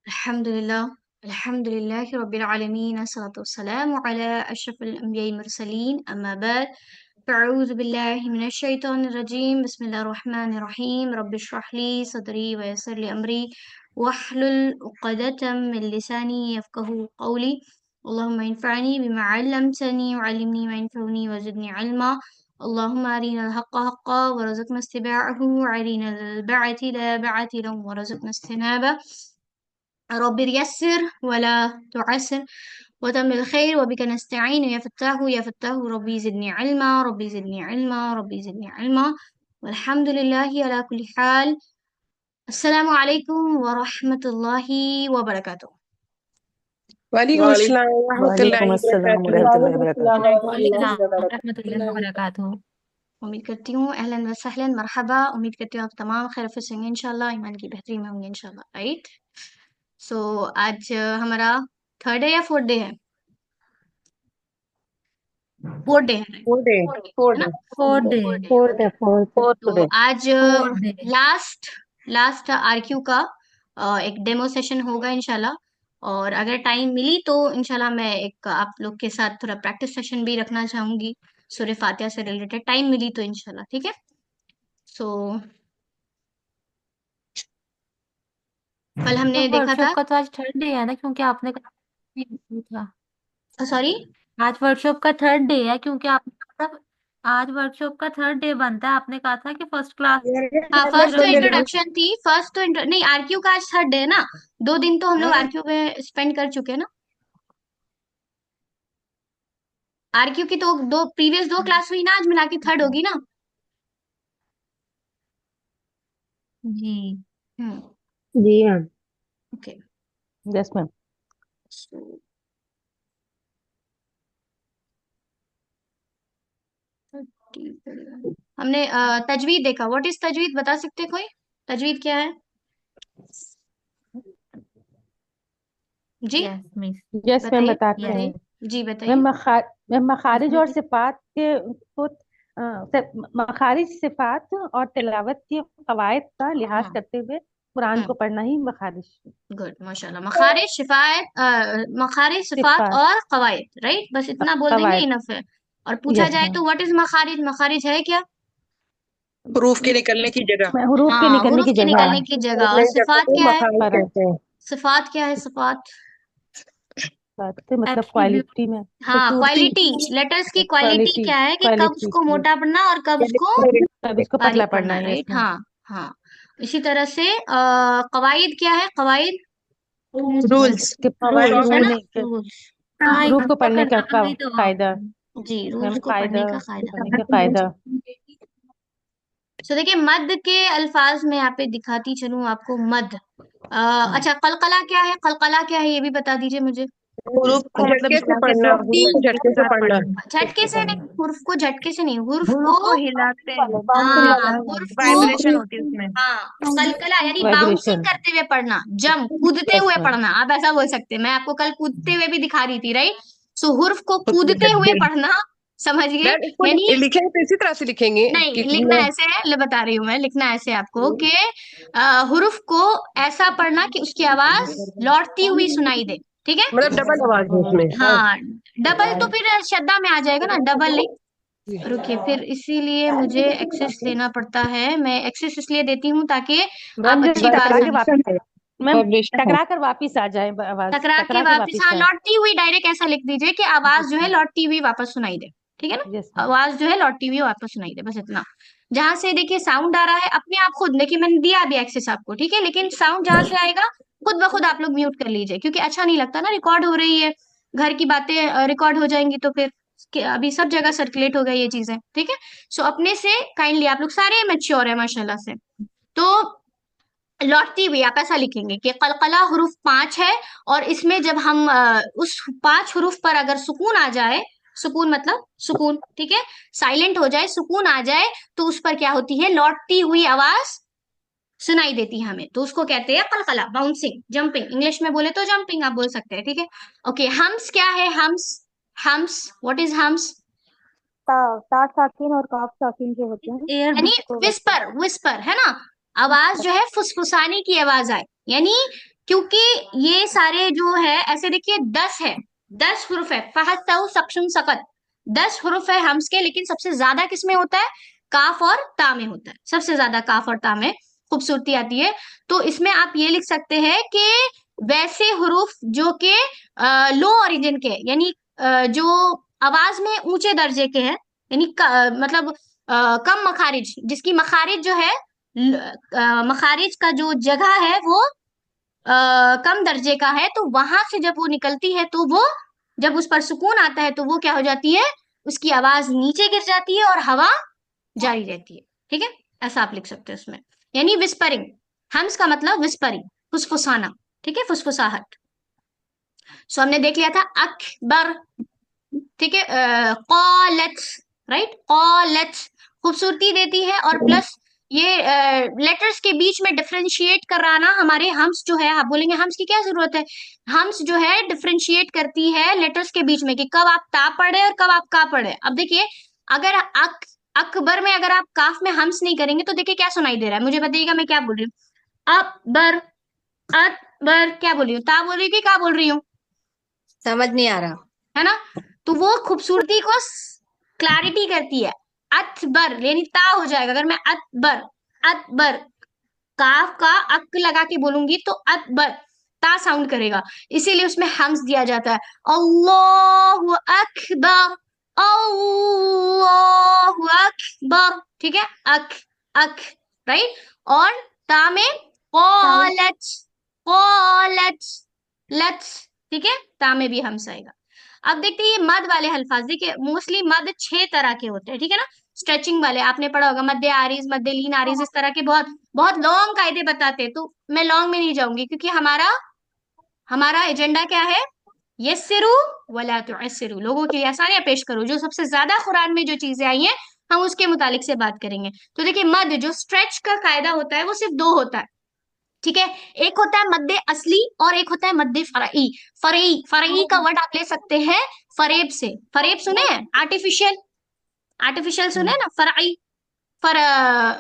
अल्हम्दुलिल्लाह अल्हम्दुलिल्लाहि रब्बिल आलमीन अस्सलातु वस्सलामु अला अशरफिल अंबियाई मुरसलीन अम्मा बाद फ़अऊज़ु बिल्लाहि मिनश शैतानिर रजीम बिस्मिल्लाहिर रहमानिर रहीम रब्बि इश्रह ली सदरी व यस्सिर ली अमरी वहलुल उक़दतम मिन लिसानी यफ़क़हू क़ौली अल्लाहुम्मा इन्फ़अनी बिमा अल्लमतनी वअल्लिमनी मा यंफ़अनी वज़िदनी इल्मा अल्लाहुम्मा अरिनल हक़्क़ हक़्क़न वरज़ुक़ना इत्तिबाअहू वअरिनल बातिला बातिलन वरज़ुक़ना इज्तिनाबह रब्बिर यस्सिर वला तुअस्सिर वतम्मिल खैर वबिका नस्तईन या फत्ताहु रब्बी ज़िदनी इल्मा रब्बी ज़िदनी इल्मा वल्हम्दुलिल्लाहि अला कुल्ली हाल। अस्सलामु अलैकुम व रहमतुल्लाहि व बरकातुहू। वालेकुम अस्सलाम वालेकुम रहमतुल्लाहि अस्सलाम वबरकातुहू। वरहमतुल्लाहि वबरकातुह। वालेकुम रहमतुल्लाहि व बरकातुहू। उम्मीद करती हूँ अहलन व सहलन मरहबा। उम्मीद करती हूँ आप तमाम खैर से होंगे इंशाल्लाह, ईमान की बेहतरी में होंगे इंशाल्लाह। राइट। सो आज हमारा थर्ड डे या फोर्थ डे है? फोर्थ डे है, right? फोर डे फोर है ना? Day fourth day. फोर्थ है, फोर्थ तो टुडे। आज fourth day. Last last RQ का एक डेमो सेशन होगा इंशाल्लाह। और अगर टाइम मिली तो इंशाल्लाह मैं एक आप लोग के साथ थोड़ा प्रैक्टिस सेशन भी रखना चाहूंगी सूरह फातिहा से रिलेटेड, टाइम मिली तो इंशाल्लाह। ठीक है। सो कल तो हमने देखा था। वर्कशॉप का तो आज थर्ड डे है ना, क्योंकि आपने कहा था। सॉरी। आज वर्कशॉप का थर्ड डे है क्योंकि आपने कहा था। आज वर्कशॉप का थर्ड डे बनता है, आपने कहा था कि फर्स्ट क्लास हाँ, की फर्स्ट तो तरफ से जो। इंट्रोडक्शन थी। फर्स्ट तो नहीं, आरक्यू का आज थर्ड डे है ना। 2 दिन तो हम लोग आरक्यू में स्पेंड कर चुके हैं ना। आरक्यू की तो दो प्रीवियस 2 क्लास हुई ना, आज मिला के थर्ड होगी ना। जी। हम्म। जी मैम। ओके। Yes ma'am. हमने तजवीद देखा। व्हाट इज तजवीद, बता सकते कोई? तजवीद क्या है? जी यस मिस। यस मैम, बताइए बताते यस। हैं। बताइए जी मैम बताइए। मैम मखारिज इसमें और सिफात के को मखारिज सिफात और तिलावत की कवायद का लिहाज हाँ। करते हुए कुरान को हम्म। पढ़ना ही मखारिज गुड माशाल्लाह। मखारिज शिफायत मखारिज सिफात सिफात और कवायद, राइट। बस इतना बोल देंगे कवायद। इनफ है। और पूछा यस जाए मैम। तो व्हाट इज मखारिज, मखारिज है क्या? प्रूफ के निकलने की जगह मैं हरूफ के हाँ, निकलने हुरूफ की के जगह निकलने की जगह। और निकलने की जगह सिफात को क्या है? मखारिज पर कहते हैं। सिफात क्या है? सिफात मतलब एट्रीब्यूट। क्वालिटी में हाँ, खूबसूरती क्वालिटी। लेटर्स की क्वालिटी क्वालिटी क्या है कि कब क्वालिटी उसको मोटा पढ़ना और कब उसको तब इसको पतला बारीक पढ़ना पढ़ना, है। Yes right. मैम। हाँ हाँ। इसी तरह से कवाइद क्या है? कवाइद रूल्स के रूल हरूफ है के ना, नहीं, रूल्स। हाँ, हरूफ को इसको पढ़ने करना का था वही तो। कायदा। जी, मैम रूल्स को पढ़ने कायदा का पढ़ने कायदा। का कायदा। सो देखिए, मद के अल्फाज में यहाँ पे दिखाती चलूं आपको। मद अच्छा, कलकला क्या है? कलकला क्या है ये भी बता दीजिए मुझे। हुरूफ को झटके से पढ़ना, हुरूफ को झटके से पढ़ना। झटके से नहीं, हुर्फ को झटके से नहीं, हुर्फ हुरूफ को। को हिलाते हैं, हाँ, हुर्फ को। वाइब्रेशन होती है उसमें। हाँ, कलकला यानी बाउंसिंग वाइब्रेशन। करते हुए पढ़ना, जम कूदते यस हुए मैम। पढ़ना। आप ऐसा बोल सकते हैं। मैं आपको कल कूदते हुए भी दिखा रही थी, राइट। सो हुर्फ को कूदते हुए पढ़ना, समझिए। मैम इसको यानी लिखेंगे तो इसी तरह से लिखेंगे नहीं, कि लिखना ऐसे है, बता रही हूँ मैं। लिखना ऐसे आपको कि हुर्फ को ऐसा पढ़ना कि उसकी आवाज लौटती हुई सुनाई दे। ठीक है। मतलब डबल आवाज है उसमें। हाँ, डबल तो फिर शद्दा में आ जाएगा ना, डबल नहीं। रुकिए, फिर इसीलिए मुझे एक्सेस लेना पड़ता है। मैं एक्सेस इसलिए देती हूँ ताकि आप मैम जब अच्छी टकरा के आसानी से वापिस मैम वाइब्रेशन है। टकरा कर वापिस आ जाए आवाज, टकरा के टकरा के वापस। वापिस हाँ, आए। लौटती हुई डायरेक्ट ऐसा लिख दीजिए कि आवाज जो है लौटती हुई वापस सुनाई दे। ठीक है ना। Yes ma'am. आवाज जो है लौटती हुई वापस सुनाई दे, बस इतना। जहां से देखिए साउंड आ रहा है, अपने आप खुद देखिए, मैंने दिया अभी एक्सेस आपको, ठीक है। लेकिन साउंड जहां से आएगा खुद ब खुद आप लोग म्यूट कर लीजिए, क्योंकि अच्छा नहीं लगता ना, रिकॉर्ड हो रही है। घर की बातें रिकॉर्ड हो जाएंगी तो फिर अभी सब जगह सर्कुलेट हो गई ये चीजें, ठीक है। सो अपने से काइंडली, आप लोग सारे मैच्योर है माशाल्लाह से। तो लौटती हुई आप ऐसा लिखेंगे कि कलकला हुरूफ 5 है। और इसमें जब हम उस 5 हुरूफ पर अगर सुकून आ जाए, सुकून मतलब सुकून, ठीक है, साइलेंट हो जाए, सुकून आ जाए, तो उस पर क्या होती है? लौटती हुई आवाज सुनाई देती है हमें, तो उसको कहते हैं कलकला, बाउंसिंग, जंपिंग। इंग्लिश में बोले तो जंपिंग आप बोल सकते हैं, ठीक है। ओके, हम्स क्या है? Hums, hums, what is hums? ता ता साकिन और काफ साकिन जो होते हैं एयर यानी उसको वैसे। विस्पर, विस्पर है ना। आवाज जो है फुसफुसाने की आवाज आए, यानी क्योंकि ये सारे जो है ऐसे देखिए 10 है, 10 हुरुफ है, फहत्तहु सक्षुम सकत, 10 हुरुफ है हम्स के, लेकिन सबसे ज्यादा किस में होता है? काफ और ता में होता है, सबसे ज्यादा काफ और ता में खूबसूरती आती है। तो इसमें आप ये लिख सकते हैं कि वैसे हुरूफ जो के लो ओरिजिन के, यानी जो आवाज में ऊंचे दर्जे के हैं, यानी मतलब कम मखारिज, जिसकी मखारिज जो है मखारिज का जो जगह है वो कम दर्जे का है, तो वहां से जब वो निकलती है तो वो, जब उस पर सुकून आता है तो वो क्या हो जाती है? उसकी आवाज नीचे गिर जाती है और हवा जारी रहती है। ठीक है, ऐसा आप लिख सकते हैं उसमें, यानी विस्परिंग। हम्स का मतलब विस्परिंग, फुसफुसाना। ठीक है, फुसफुसाहट। सो हमने देख लिया था अकबर। ठीक है, कॉलत, राइट, कॉलत खूबसूरती देती है, और प्लस ये लेटर्स के बीच में डिफरेंशिएट कराना, हमारे हम्स जो है, आप बोलेंगे हम्स की क्या जरूरत है? हम्स जो है डिफरेंशिएट करती है लेटर्स के बीच में कि कब आप ता पढ़े और कब आप का पढ़े। अब देखिए, अगर अकबर में अगर आप काफ में हम्स नहीं करेंगे तो देखिए क्या सुनाई दे रहा है, मुझे बताइएगा मैं क्या बोल रही हूँ। अकबर, अकबर, क्या बोल रही हूँ? ता बोल रही हूँ कि क्या बोल रही हूँ? समझ नहीं आ रहा। है ना? तो वो खूबसूरती को क्लैरिटी करती है। अकबर यानी ता हो जाएगा, अगर मैं अकबर, अकबर काफ का अक लगा के बोलूंगी तो अकबर ता साउंड करेगा, इसीलिए उसमें हम्स दिया जाता है। अल्लाहु अकबर, अल्लाहु अकबर। ठीक है, अक, अक, राइट। और ता में कॉलत, कॉलत, लच। ठीक है, ता में भी हम्स आएगा। अब देखते हैं ये मद वाले अल्फाज। देखिए मोस्टली मद 6 तरह के होते हैं, ठीक है ना? स्ट्रेचिंग वाले आपने पढ़ा होगा, मध्य आरीज, मध्य लीन आरीज, इस तरह के बहुत बहुत लॉन्ग कायदे बताते हैं, तो मैं लॉन्ग में नहीं जाऊंगी क्योंकि हमारा हमारा एजेंडा क्या है? यस्सिरु वला तुअस्सिरु, लोगों के लिए आसानियां पेश करो। जो सबसे ज्यादा कुरान में जो चीजें आई हैं हम उसके मुतालिक से बात करेंगे। तो देखिए मद जो स्ट्रेच का कायदा होता है वो सिर्फ 2 होता है। ठीक है, एक होता है मद्दे असली और एक होता है मद्दे फरई। फरई, फरई का वर्ड आप ले सकते हैं फरेब से। फरेब सुने हैं? आर्टिफिशियल, आर्टिफिशियल सुने हैं ना? फरई, फर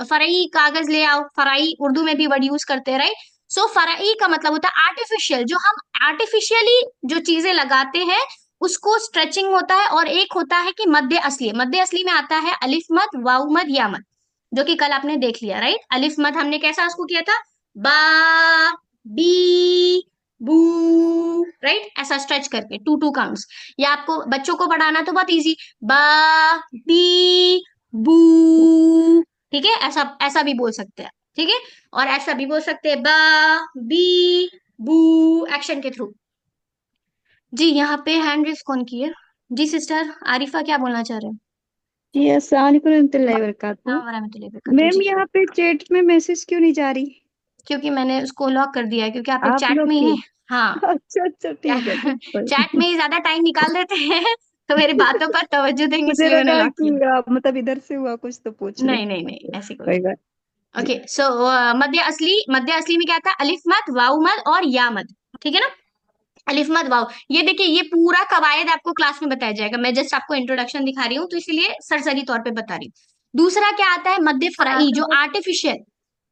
फरई कागज ले आओ, फरई उर्दू में भी वर्ड यूज करते हैं, राइट? सो फरई का मतलब होता है आर्टिफिशियल, जो हम आर्टिफिशियली जो चीजें लगाते हैं उसको स्ट्रेचिंग होता है। और एक होता है कि मध्य असली। मध्य असली में आता है अलिफ मद, वाउ मद, या मद, जो कि कल आपने देख लिया, राइट? अलिफ मद हमने कैसा उसको किया था? बा, बी, बू, राइट? ऐसा स्ट्रेच करके 2 काउंट्स। या आपको बच्चों को पढ़ाना तो बहुत इजी, बा, बी, बू। ठीक है, ऐसा ऐसा भी बोल सकते हैं। ठीक है, और ऐसा भी बोल सकते हैं बा, बी, बू, एक्शन के थ्रू। जी, यहाँ पे हैंड रेस कौन की है? जी सिस्टर आरिफा, क्या बोलना चाह रहे हैं? जी अस्सलाम वालेकुम रहमतुल्लाहि व बरकातहू। हाँ, रहमतुल्लाहि व बरकातहू। मैम जी, यहाँ पे चैट में मैसेज क्यों नहीं जा रही? क्योंकि मैंने उसको लॉक कर दिया है, क्योंकि आप लोग आप चैट लोग में ही की? हैं। हाँ, अच्छा अच्छा, ठीक है ठीक है। चैट में ही ज्यादा टाइम निकाल देते हैं तो मेरी बातों पर तवज्जो देंगे, मुझे इसलिए मैंने लगा लॉक कि किया। आप मतलब इधर से हुआ कुछ तो पूछ रहे। नहीं नहीं नहीं, ऐसी कोई कोई बात जी। ओके। सो मध्य असली, मध्य असली में क्या था? अलिफ मद, वाउ मद और या मद। ठीक है ना? अलिफ मद वाव, ये देखिए ये पूरा कवायद आपको क्लास में बताया जाएगा, मैं जस्ट आपको इंट्रोडक्शन दिखा रही हूँ तो इसीलिए सरसरी तौर पे बता रही हूँ। दूसरा क्या आता है? मध्य फराई, जो आर्टिफिशियल,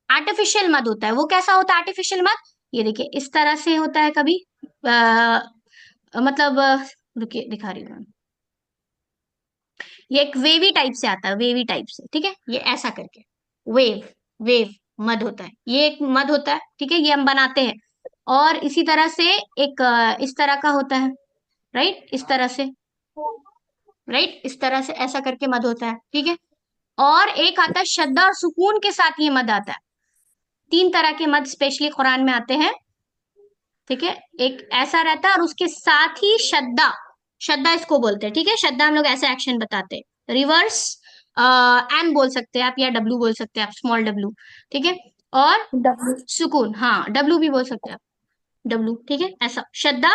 आर्टिफिशियल मद होता है। वो कैसा होता है आर्टिफिशियल मद? ये देखिए इस तरह से होता है कभी, मतलब रुकिए दिखा रही हूँ मैं। ये एक वेवी टाइप से आता है, वेवी टाइप से। ठीक है, ये ऐसा करके वेव, वेव मद होता है, ये एक मद होता है। ठीक है, ये हम बनाते हैं। और इसी तरह से एक इस तरह का होता है, राइट? इस तरह से, राइट? इस तरह से ऐसा करके मद होता है। ठीक है, और एक आता है शद्दा और सुकून के साथ ये मद आता है। 3 तरह के मद स्पेशली कुरान में आते हैं। ठीक है, एक ऐसा रहता है और उसके साथ ही शद्दा, शद्दा इसको बोलते हैं। ठीक है, शद्दा हम लोग ऐसे एक्शन बताते हैं, रिवर्स एम बोल सकते हैं आप, या डब्लू बोल सकते हैं आप, स्मॉल डब्लू। ठीक है, और डब्ल्यू। सुकून, हाँ डब्लू भी बोल सकते हैं आप, डब्लू। ठीक है, ऐसा शद्दा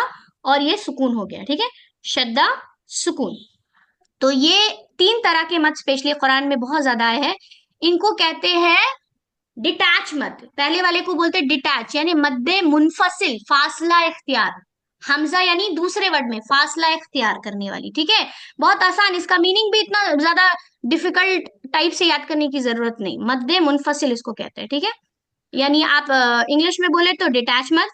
और ये सुकून हो गया। ठीक है, शद्दा, सुकून। तो ये 3 तरह के मत स्पेशली कुरान में बहुत ज्यादा आए हैं। इनको कहते हैं डिटैच मत। पहले वाले को बोलते हैं डिटैच, यानी मद्दे मुनफसिल, फासला इख्तियार। हमजा यानी दूसरे वर्ड में फासला इख्तियार करने वाली। ठीक है, बहुत आसान, इसका मीनिंग भी इतना ज्यादा डिफिकल्ट टाइप से याद करने की जरूरत नहीं। मद्दे मुनफसिल इसको कहते हैं। ठीक है, यानी आप इंग्लिश में बोले तो डिटैच मत,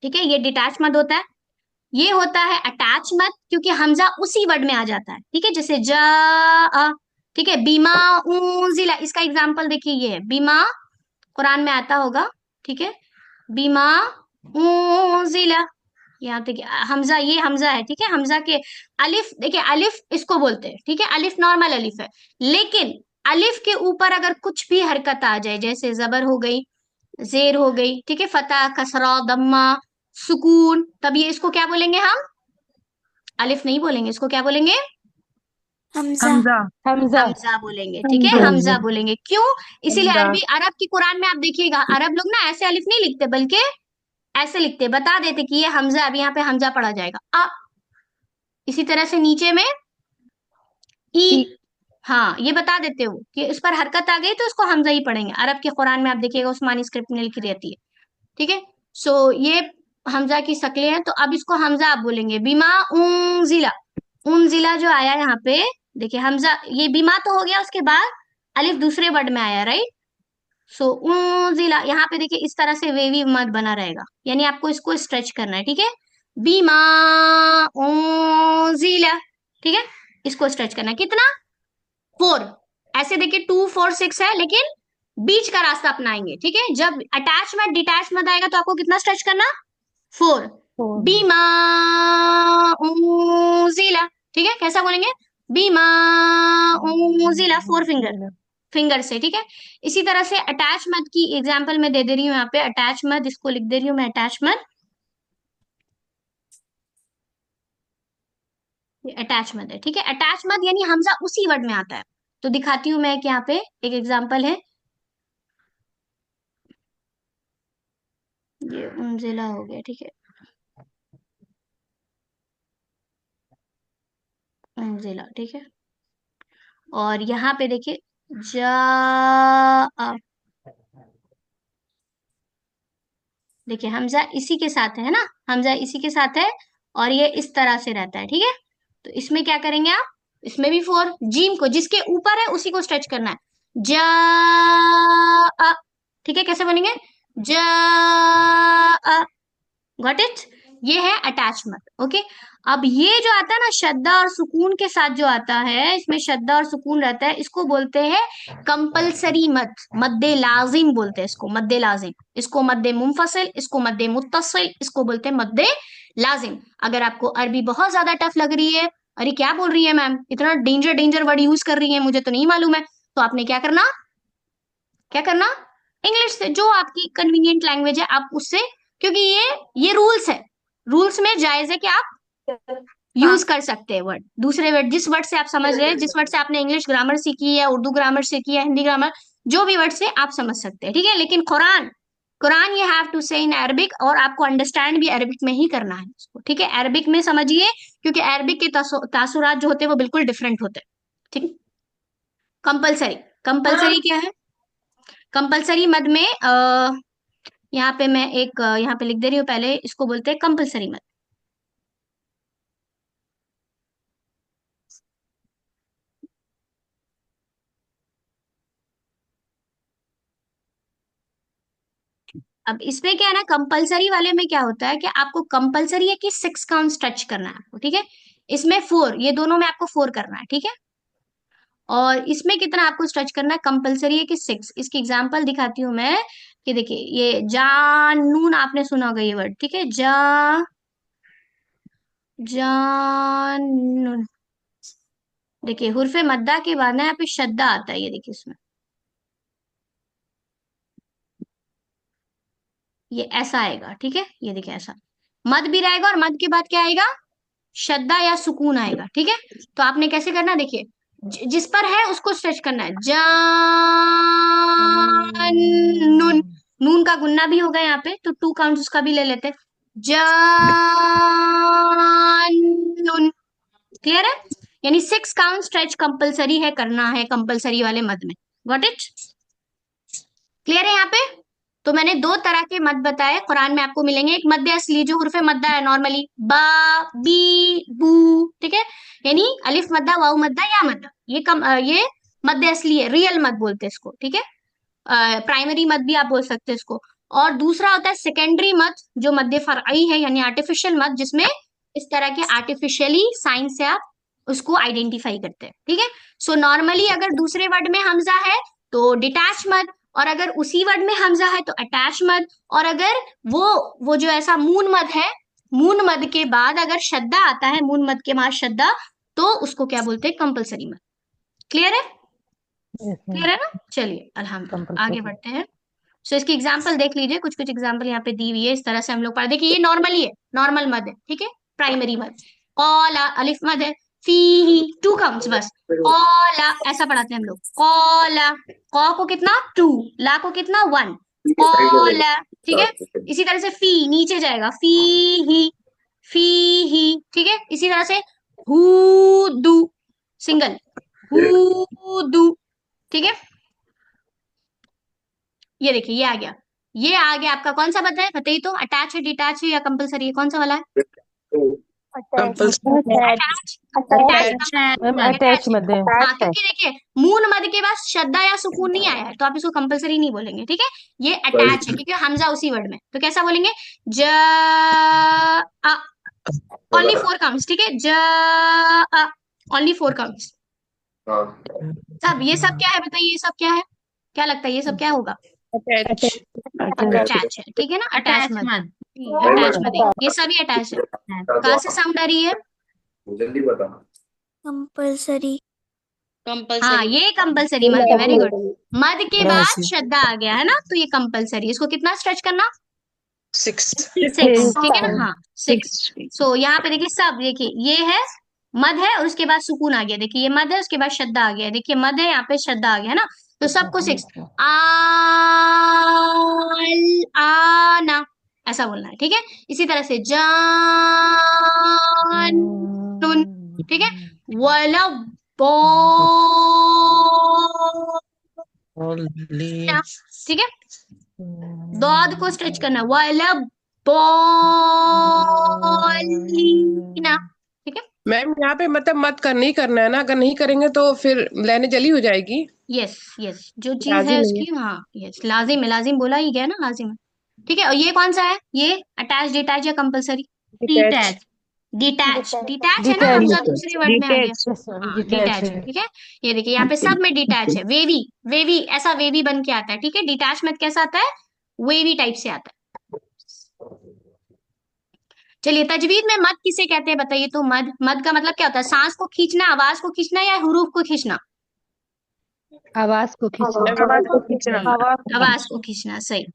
ठीक है, ये डिटैच मद होता है। ये होता है अटैच मद, क्योंकि हमजा उसी वर्ड में आ जाता है। ठीक है, जैसे जा, ठीक है, बीमा उजिला, इसका एग्जाम्पल देखिए, ये है बीमा, कुरान में आता होगा। ठीक है, बीमा उजिला, यहाँ देखिए हमजा, ये हमजा है। ठीक है, हमजा के अलिफ, देखिए अलिफ इसको बोलते हैं। ठीक है, अलिफ नॉर्मल अलिफ है, लेकिन अलिफ के ऊपर अगर कुछ भी हरकत आ जाए, जैसे जबर हो गई, जेर हो गई, ठीक है, फतह, कसरा, दम्मा, सुकून, तब ये इसको क्या बोलेंगे हम? अलिफ नहीं बोलेंगे, इसको क्या बोलेंगे? हमजा। हमजा। हमजा बोलेंगे। ठीक है, हमजा बोलेंगे। क्यों? इसीलिए अरबी, अरब की कुरान में आप देखिएगा, अरब लोग ना ऐसे अलिफ नहीं लिखते, बल्कि ऐसे लिखते, बता देते कि ये हमजा, अब यहाँ पे हमजा पढ़ा जाएगा अ। इसी तरह से नीचे में ई, हाँ ये बता देते हो कि इस पर हरकत आ गई तो इसको हमजा ही पढ़ेंगे। अरब के कुरान में आप देखिएगा उस्मानी स्क्रिप्ट में लिखी रहती है। ठीक है, सो ये हमजा की शक्लें हैं, तो अब इसको हमजा आप बोलेंगे। बीमा उनजिला, उनजिला जो आया यहाँ पे, देखिए हमजा, ये बीमा तो हो गया, उसके बाद अलिफ दूसरे वर्ड में आया, राइट। सो उनजिला, यहाँ पे देखिए इस तरह से वेवी मत बना रहेगा, यानी आपको इसको स्ट्रेच करना है। ठीक है, बीमा उनजिला, ठीक है, इसको स्ट्रेच करना है। कितना? 4। ऐसे देखिए 2 4 6 है, लेकिन बीच का रास्ता अपनाएंगे। ठीक है, जब अटैचमेंट डिटैचमेंट आएगा तो आपको कितना स्ट्रेच करना? 4। बीमा उजिला, ठीक है, कैसा बोलेंगे? बीमा उजिला, 4 फिंगर से। ठीक है, इसी तरह से अटैच मत की एग्जांपल मैं दे दे रही हूँ यहाँ पे। अटैच मत, इसको लिख दे रही हूँ मैं, अटैच मत, ये अटैच मत है। ठीक है, अटैच मत यानी हमजा उसी वर्ड में आता है। तो दिखाती हूँ मैं, यहाँ पे एक एग्जांपल है, ये उनजिला हो गया। ठीक है, उनजिला, ठीक है, और यहाँ पे देखिए जा, देखिए हमजा इसी के साथ है ना, हमजा इसी के साथ है, और ये इस तरह से रहता है। ठीक है, तो इसमें क्या करेंगे आप? इसमें भी 4, जीम को जिसके ऊपर है उसी को स्ट्रेच करना है। जा, ठीक है, कैसे बनेंगे? जा, गॉट इट? ये है अटैचमेंट। ओके, अब ये जो आता है ना शद्दा और सुकून के साथ जो आता है, इसमें शद्दा और सुकून रहता है, इसको बोलते हैं कंपलसरी मद, मद्दे लाजिम बोलते हैं इसको, मद्दे लाजिम। इसको मद्दे मुंफसिल, इसको मद्दे मुत्तसिल, इसको बोलते हैं मद्दे लाजिम। अगर आपको अरबी बहुत ज्यादा टफ लग रही है, अरे क्या बोल रही है मैम, इतना डेंजर डेंजर वर्ड यूज कर रही है, मुझे तो नहीं मालूम है, तो आपने क्या करना, क्या करना? इंग्लिश से, जो आपकी कन्वीनियंट लैंग्वेज है आप उससे, क्योंकि ये रूल्स है, रूल्स में जायज है कि आप यूज कर सकते हैं वर्ड, दूसरे वर्ड, जिस वर्ड से आप समझ रहे हैं, जिस वर्ड से आपने इंग्लिश ग्रामर सीखी है, उर्दू ग्रामर सीखी है, हिंदी ग्रामर, जो भी वर्ड से आप समझ सकते हैं। ठीक है, लेकिन Quran, Quran you have to say in Arabic, और आपको अंडरस्टैंड भी अरबिक में ही करना है इसको। ठीक है, अरबिक में समझिए, क्योंकि अरबिक के तासुरात जो होते हैं वो बिल्कुल डिफरेंट होते हैं। ठीक, कंपलसरी, कंपलसरी क्या है? कंपलसरी मद में यहाँ पे मैं एक यहाँ पे लिख दे रही हूँ, पहले इसको बोलते हैं कंपलसरी मद। अब इसमें क्या है ना, कंपलसरी वाले में क्या होता है कि आपको कंपलसरी है कि 6 काउंट स्ट्रेच करना है आपको। ठीक है, इसमें 4, ये दोनों में आपको 4 करना है। ठीक है, और इसमें कितना आपको स्ट्रेच करना है? कंपलसरी है कि 6। इसकी एग्जांपल दिखाती हूँ मैं, कि देखिए ये जानून, आपने सुना होगा ये वर्ड। ठीक है, जानून, देखिए हुर्फे मद्दा के बाद ना यहाँ पे शद्दा आता है, ये देखिए इसमें, ये ऐसा आएगा। ठीक है, ये देखिए ऐसा मद भी रहेगा, और मद के बाद क्या आएगा? शद्दा या सुकून आएगा। ठीक है, तो आपने कैसे करना, देखिए जिस पर है उसको स्ट्रेच करना है। जानून, नून का गुन्ना भी होगा यहाँ पे, तो 2 काउंट उसका भी ले लेते हैं। जानून, क्लियर है? यानी 6 काउंट स्ट्रेच कंपलसरी है, करना है कंपलसरी वाले मद में। Got it? क्लियर है यहाँ पे? तो मैंने 2 तरह के मद बताए, कुरान में आपको मिलेंगे। एक मद्दे असली जो हुर्फे मद्दा है नॉर्मली, बा, बी, बू, ठीक है, यानी अलिफ मद्दा, वाव मद्दा, या मद्दा, ये मद्दे असली है, रियल मद बोलते हैं इसको। ठीक है, प्राइमरी मद भी आप बोल सकते हैं इसको। और दूसरा होता है सेकेंडरी मद, जो मध्य फरई है यानी आर्टिफिशियल मद, जिसमें इस तरह के आर्टिफिशियली साइन से आप उसको आइडेंटिफाई करते हैं। ठीक है। सो नॉर्मली अगर दूसरे वर्ड में हमजा है तो डिटैच मद, और अगर उसी वर्ड में हमजा है तो अटैच मद, और अगर वो जो ऐसा मून मद है, मून मद के बाद अगर शद्दा आता है, मून मद के बाद शद्दा, तो उसको क्या बोलते हैं? कंपलसरी मद। क्लियर है? Yes, क्लियर है ना? चलिए अल्हम्दुलिल्लाह आगे compulsory. बढ़ते हैं। सो इसकी एग्जाम्पल देख लीजिए, कुछ कुछ एग्जाम्पल यहाँ पे दी हुई है, इस तरह से हम लोग पढ़। देखिए ये नॉर्मल ही है, नॉर्मल मद है, ठीक है, प्राइमरी मद। कौला अलिफ मद है, फीही टू काउंट्स बस, कौला ऐसा पढ़ाते हैं हम लोग। कौला, कौ को कितना? टू, ला को कितना? वन, कौला। ठीक है। इसी तरह से फी नीचे जाएगा, फी ही, ठीक है। इसी तरह से हुदू सिंगल, हुदू, ठीक है। ये देखिए ये आ गया, ये आ गया आपका। कौन सा बताए? बताइए तो, अटैच है, डिटैच है या कंपलसरी है? कौन सा वाला है? attached attach, attached attach ma'am ना, अटैच अटैच है। मध्य हाँ क्योंकि देखिए मून मद के बाद शद्दा या सुकून नहीं आया है, तो आप इसको कंपलसरी नहीं बोलेंगे। ठीक है। ये अटैच है क्योंकि हमजा उसी वर्ड में, तो कैसा बोलेंगे? ज, ओनली फोर काउंट्स, ठीक है। ज, ओनली फोर काउंट्स। सब ये सब क्या है बताइए? ये सब क्या है? क्या लगता है ये सब क्या होगा? अटैच। अटैच है, ठीक है ना, अटैच अटैच मत, मत। अटैच मत, ये सभी अटैच है। कहाँ से साउंड आ रही है? compulsory हाँ ये कंपलसरी मद है, वेरी गुड। मद के बाद शद्दा आ गया है ना, तो ये कंपलसरी। इसको कितना स्ट्रेच करना? 6 सिक्स, ठीक है ना, हाँ 6। सो यहाँ पे देखिए सब, देखिए ये है मद है और उसके बाद सुकून आ गया, देखिए ये मद है उसके बाद शद्दा आ गया, देखिए मद है यहाँ पे शद्दा आ गया ना, तो सबको 6। आना ऐसा बोलना है, ठीक है। इसी तरह से जान, ठीक है। वला ठीक है। दौद को स्ट्रेच करना, वला बोलीना, ठीक है। मैम यहाँ पे मतलब मत करना ही करना है ना, अगर नहीं करेंगे तो फिर लाइनें जली हो जाएगी। यस यस, जो चीज है लाजिम नहीं उसकी, हाँ यस लाजिम है, लाजिम बोला ही गया ना, लाजिम है। ठीक है। और ये कौन सा है? ये अटैच, डिटैच या कंपलसरी? है। डिटैच। डिटैच, डिटैच है ना, हमजा दूसरे वर्ड में आ गया। हाँ डिटैच है, ठीक है। ये देखिए यहाँ पे सब में डिटैच है। वेवी, वेवी ऐसा वेवी बन के आता है, ठीक है। डिटैच मत कैसा आता है? वेवी टाइप से आता है। चलिए तजवीद में मद किसे कहते हैं बताइए तो? मद, मद का मतलब क्या होता है? सांस को खींचना, आवाज को खींचना, या हुरूफ को खींचना? आवाज को खींचना। आवाज को खींचना। आवाज को खींचना, सही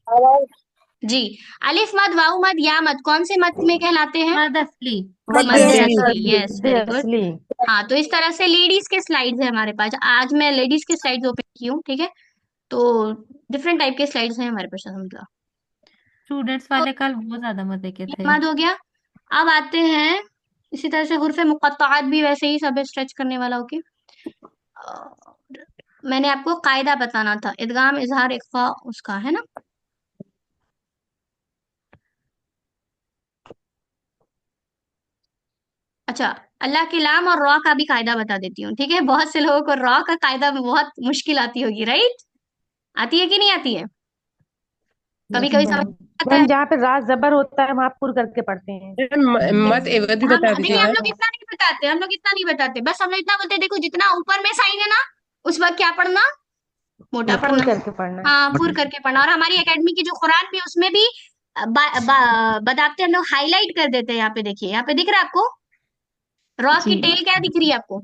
जी। अलिफ मद, वाऊ मद, या मद कौन से मद में कहलाते हैं? मद असली। मद असली, यस वेरी गुड। असली। हाँ तो इस तरह से लेडीज के स्लाइड्स है हमारे पास, आज मैं लेडीज के स्लाइड्स ओपन की हूँ, ठीक है। तो डिफरेंट टाइप के स्लाइड्स हैं हमारे पास, मतलब स्टूडेंट्स वाले कल बहुत ज्यादा मजे के ये थे। मद हो गया। अब आते हैं इसी तरह से हुर्फ मुक़त्तआत भी वैसे ही सब स्ट्रेच करने वाला, ओके। मैंने आपको कायदा बताना था, इदगाम इजहार इख्फा उसका, है ना। अच्छा, अल्लाह के लाम और रॉ का भी कायदा बता देती हूँ, ठीक है। बहुत से लोगों को रॉ का कायदा में बहुत मुश्किल आती होगी, राइट? आती है कि नहीं आती है? कभी कभी समझ आता है। मैम जहाँ पे राज जबर होता है वहां पुर करके पढ़ते हैं। मत एवज भी हम बता नहीं, दीजिए हम मैम। लोग इतना नहीं बताते, हम लोग इतना नहीं बताते, बस हम लोग इतना बोलते हैं, देखो जितना ऊपर में साइन है ना, उस वक्त क्या पढ़ना? मोटा पुर पढ़ना। करके पढ़ना है। हाँ पूर करके पढ़ना। और हमारी एकेडमी की जो कुरान भी है, उसमें भी बदाते हम लोग हाईलाइट कर देते हैं। यहाँ पे देखिए, यहाँ पे दिख रहा है आपको रॉ की जी टेल क्या दिख रही है आपको?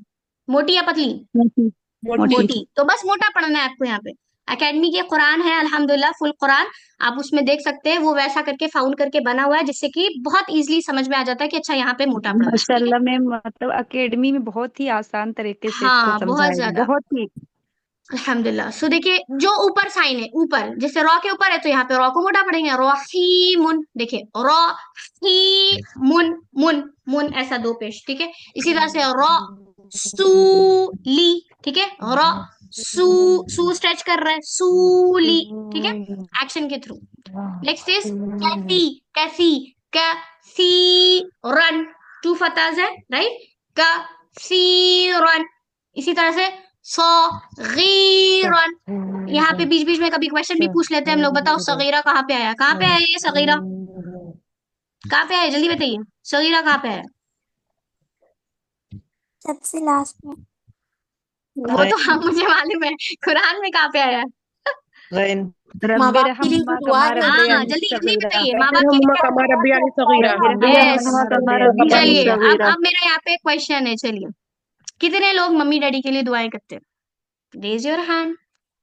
मोटी या पतली? मोटी मोटी। मोटी। तो बस मोटा पढ़ना है आपको। यहाँ पे एकेडमी के कुरान है अल्हम्दुलिल्लाह, फुल कुरान आप उसमें देख सकते हैं, वो वैसा करके फाउंड करके बना हुआ है, जिससे कि बहुत इजीली समझ में आ जाता है कि अच्छा यहाँ पे मोटा पढ़ना है, ठीक है। माशाल्लाह में मतलब एकेडमी में बहुत ही आसान तरीके से इसको हाँ बहुत समझाया गया, ज्यादा बहुत ही। अल्हम्दुलिल्लाह। सो देखिए जो ऊपर साइन है, ऊपर जैसे रॉ के ऊपर है, तो यहाँ पे रॉ को मोटा पढ़ेंगे, रॉ ही मुन, देखिए रॉ ही मुन, मुन मुन ऐसा दो पेश, ठीक है। इसी तरह से रॉ सू ली, ठीक है। रॉ सू, सू स्ट्रेच कर रहा है, सूली, ठीक है, एक्शन के थ्रू। नेक्स्ट इज कैसी, कैसी, कैसी रन, टू फताज है, राइट। कैसी रन। इसी तरह से सगीरन। यहाँ पे बीच बीच में कभी क्वेश्चन भी पूछ लेते हैं हम लोग। बताओ सगीरा कहाँ पे आया? कहाँ पे आया ये सगीरा? कहाँ पे आया? जल्दी बताइए, सगीरा कहाँ पे आया? सबसे लास्ट में। वो तो हाँ मुझे मालूम है, कुरान में कहाँ पे आया है? माँ रब्बे बाप के लिए रहमुमा तो दुआ कमा है। रब्बे हाँ यानी जल्दी जल्दी सगीरा। बताइए, माँ बाप के लिए क्या? कमा रब्बिया सगीरा। रब्बे यस, रहमुमा कमा रब्बे यानी चलिए सगीरा। अब मेरा यहाँ पे क्वेश्चन है। चलिए, कितने लोग मम्मी डैडी के लिए दुआएं करते हैं? Raise your hand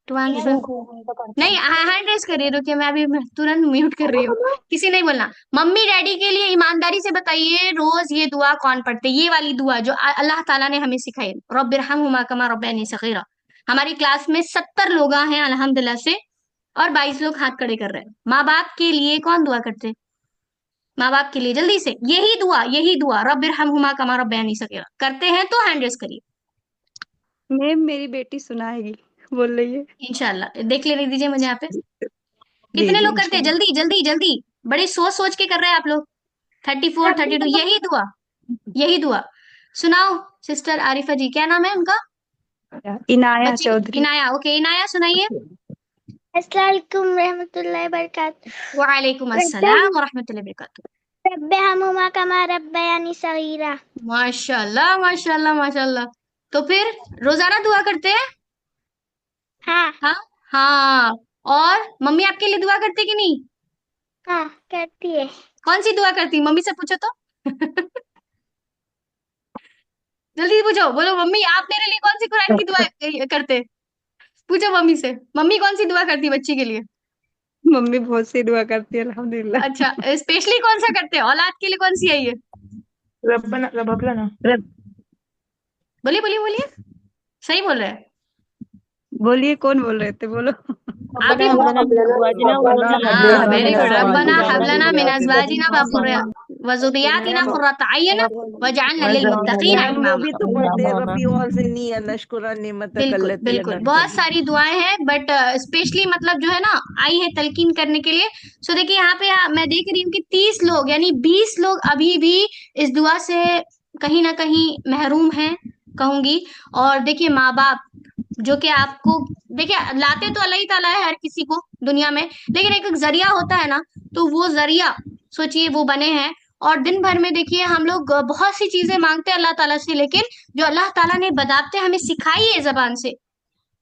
to answer. हम तो करते नहीं, हैं। हैंड रेज करिए, रुकिए मैं अभी तुरंत म्यूट कर रही हूँ। किसी नहीं बोलना। मम्मी डैडी के लिए ईमानदारी से बताइए, रोज ये दुआ कौन पढ़ते? ये वाली दुआ जो अल्लाह ताला ने हमें सिखाई, रब्बिरहमहुमा कमा रब्बयानी सगीरा। हमारी क्लास में 70 लोग हैं अल्हम्दुलिल्लाह से, और 22 लोग हाथ खड़े कर रहे हैं। माँ बाप के लिए कौन दुआ करते हैं? माँ बाप के लिए जल्दी से यही दुआ रब्बिरहमहुमा कमा रब्बयानी सगीरा करते हैं तो हैंड रेज करिए। मैम मेरी बेटी सुनाएगी, बोल रही है। इंशाल्लाह देख लेने दीजिए मुझे यहाँ पे जी कितने जी लोग करते हैं। इंशाल्लाह। जल्दी जल्दी जल्दी, बड़े सोच सोच के कर रहे हैं आप लोग। 34, 32, यही दुआ सुनाओ। सिस्टर आरिफा जी, क्या नाम है उनका? इनाया बच्ची चौधरी। इनाया। ओके इनाया, सुनाइए। अस्सलाम वालेकुम रहमतुल्लाहि बरकातुहू। वालेकुम अस्सलाम व रहमतुल्लाहि व बरकातुहू। रब्बिरहमुमा कमा रब्बयानी सगीरा। माशाल्लाह माशाल्लाह माशाल्लाह। तो फिर रोजाना दुआ करते हैं? हाँ हाँ हाँ। और मम्मी आपके लिए दुआ करते कि नहीं? हाँ करती है। कौन सी दुआ करती? मम्मी से पूछो तो। जल्दी पूछो, बोलो मम्मी आप मेरे लिए कौन सी कुरान की दुआ करते? पूछो मम्मी से, मम्मी कौन सी दुआ करती बच्ची के लिए? मम्मी बहुत सी दुआ करती है अल्हम्दुलिल्लाह। अच्छा, स्पेशली कौन सा करते हैं? औलाद के लिए कौन सी है ये? रब्बना रब्बना बोलिए बोलिए बोलिए, सही बोल रहे हैं। बोलिए, कौन बोल रहे थे, बोलो। आप ही हाँ वेरी गुड। रब्बना हबलना मिन अज़वाजिना व ज़ुर्रिय्यातिना क़ुर्रता अय्युन वजअलना लिलमुत्तक़ीना मैम वो इमामा। भी तो पढ़ते हैं रबी और से नहीं है नशकुरा निमत बिल्कुल बिल्कुल, बहुत सारी दुआएं हैं, बट स्पेशली मतलब जो है ना, आई है तलकीन करने के लिए। सो देखिए यहाँ पे मैं देख रही हूँ कि 30 लोग यानी 20 लोग अभी भी इस दुआ से कहीं ना कहीं महरूम हैं कहूंगी। और देखिए माँ बाप जो कि आपको, देखिए लाते तो अल्लाह ही ताला है हर किसी को दुनिया में, लेकिन एक जरिया होता है ना, तो वो जरिया सोचिए वो बने हैं। और दिन भर में देखिए हम लोग बहुत सी चीजें मांगते हैं अल्लाह ताला से, लेकिन जो अल्लाह ताला ने बदाते हमें सिखाई है जबान से,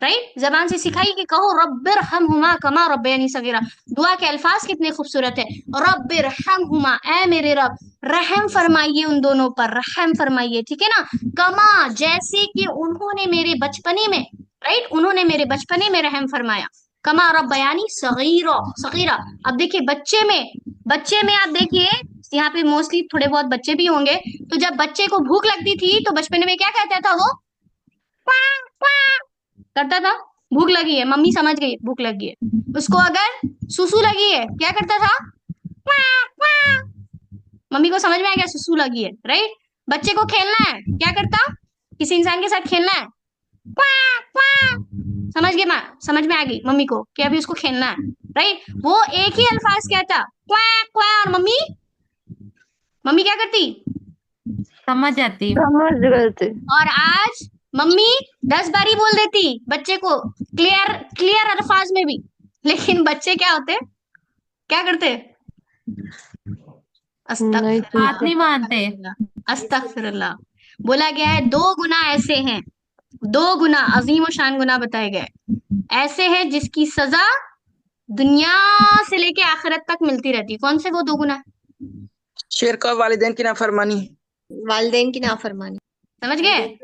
राइट, जबान से सिखाई कि कहो रब्बिरहमहुमा कमा रब्बयानी सगीरा। दुआ के अल्फाज कितने खूबसूरत है। रब्बिरहमहुमा, ए मेरे रब, रहम फरमाइए उन दोनों पर, रहम फरमाइए, ठीक है ना। कमा, जैसे कि उन्होंने मेरे बचपने में, राइट, उन्होंने मेरे बचपने में रहम फरमाया। कमा रब्बयानी सगीरा, सगीरा। अब देखिए बच्चे में आप देखिए यहाँ पे मोस्टली थोड़े बहुत बच्चे भी होंगे, तो जब बच्चे को भूख लगती थी तो बचपन में क्या कहता था वो? क्वां, क्वां करता था। भूख लगी है, मम्मी समझ गई भूख लगी है। उसको अगर सुसु लगी है क्या करता था? क्वां, क्वां। मम्मी को समझ में आ गया सुसु लगी है, राइट। बच्चे को खेलना है क्या करता? किसी इंसान के साथ खेलना है, क्वां, क्वां। समझ में आ गई मम्मी को कि अभी उसको खेलना है, राइट। वो एक ही अल्फाज कहता, क्वां, क्वां, और मम्मी क्या करती? समझ जाती। समझ गए थे। और आज मम्मी 10 बारी बोल देती बच्चे को, क्लियर क्लियर अल्फाज में भी, लेकिन बच्चे क्या होते, क्या करते? बात नहीं मानते। अस्तगफिरुल्लाह। बोला गया है 2 गुना ऐसे हैं, 2 गुना अजीम और शान गुना बताए गए, ऐसे हैं जिसकी सजा दुनिया से लेके आखिरत तक मिलती रहती है। कौन से वो 2 गुना? शिरक और वालिदैन की नाफरमानी। वालिदैन की नाफरमानी। समझ गए?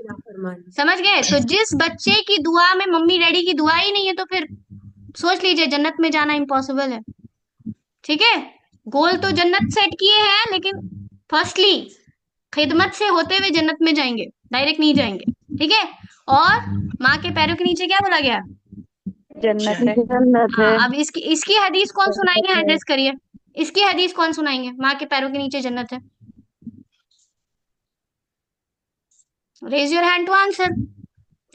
समझ गए? तो जिस बच्चे की दुआ में मम्मी डैडी की दुआ ही नहीं है, तो फिर सोच लीजिए जन्नत में जाना इम्पॉसिबल है। ठीक है, गोल तो जन्नत सेट किए हैं, लेकिन फर्स्टली खिदमत से होते हुए जन्नत में जाएंगे, डायरेक्ट नहीं जाएंगे। ठीक है, और माँ के पैरों के नीचे क्या बोला गया? जन्नत है। हाँ, अब इसकी हदीस कौन सुनाएंगे? एड्रेस करिए, इसकी हदीस कौन सुनाएंगे? माँ के पैरों के नीचे जन्नत है। Raise your hand to answer,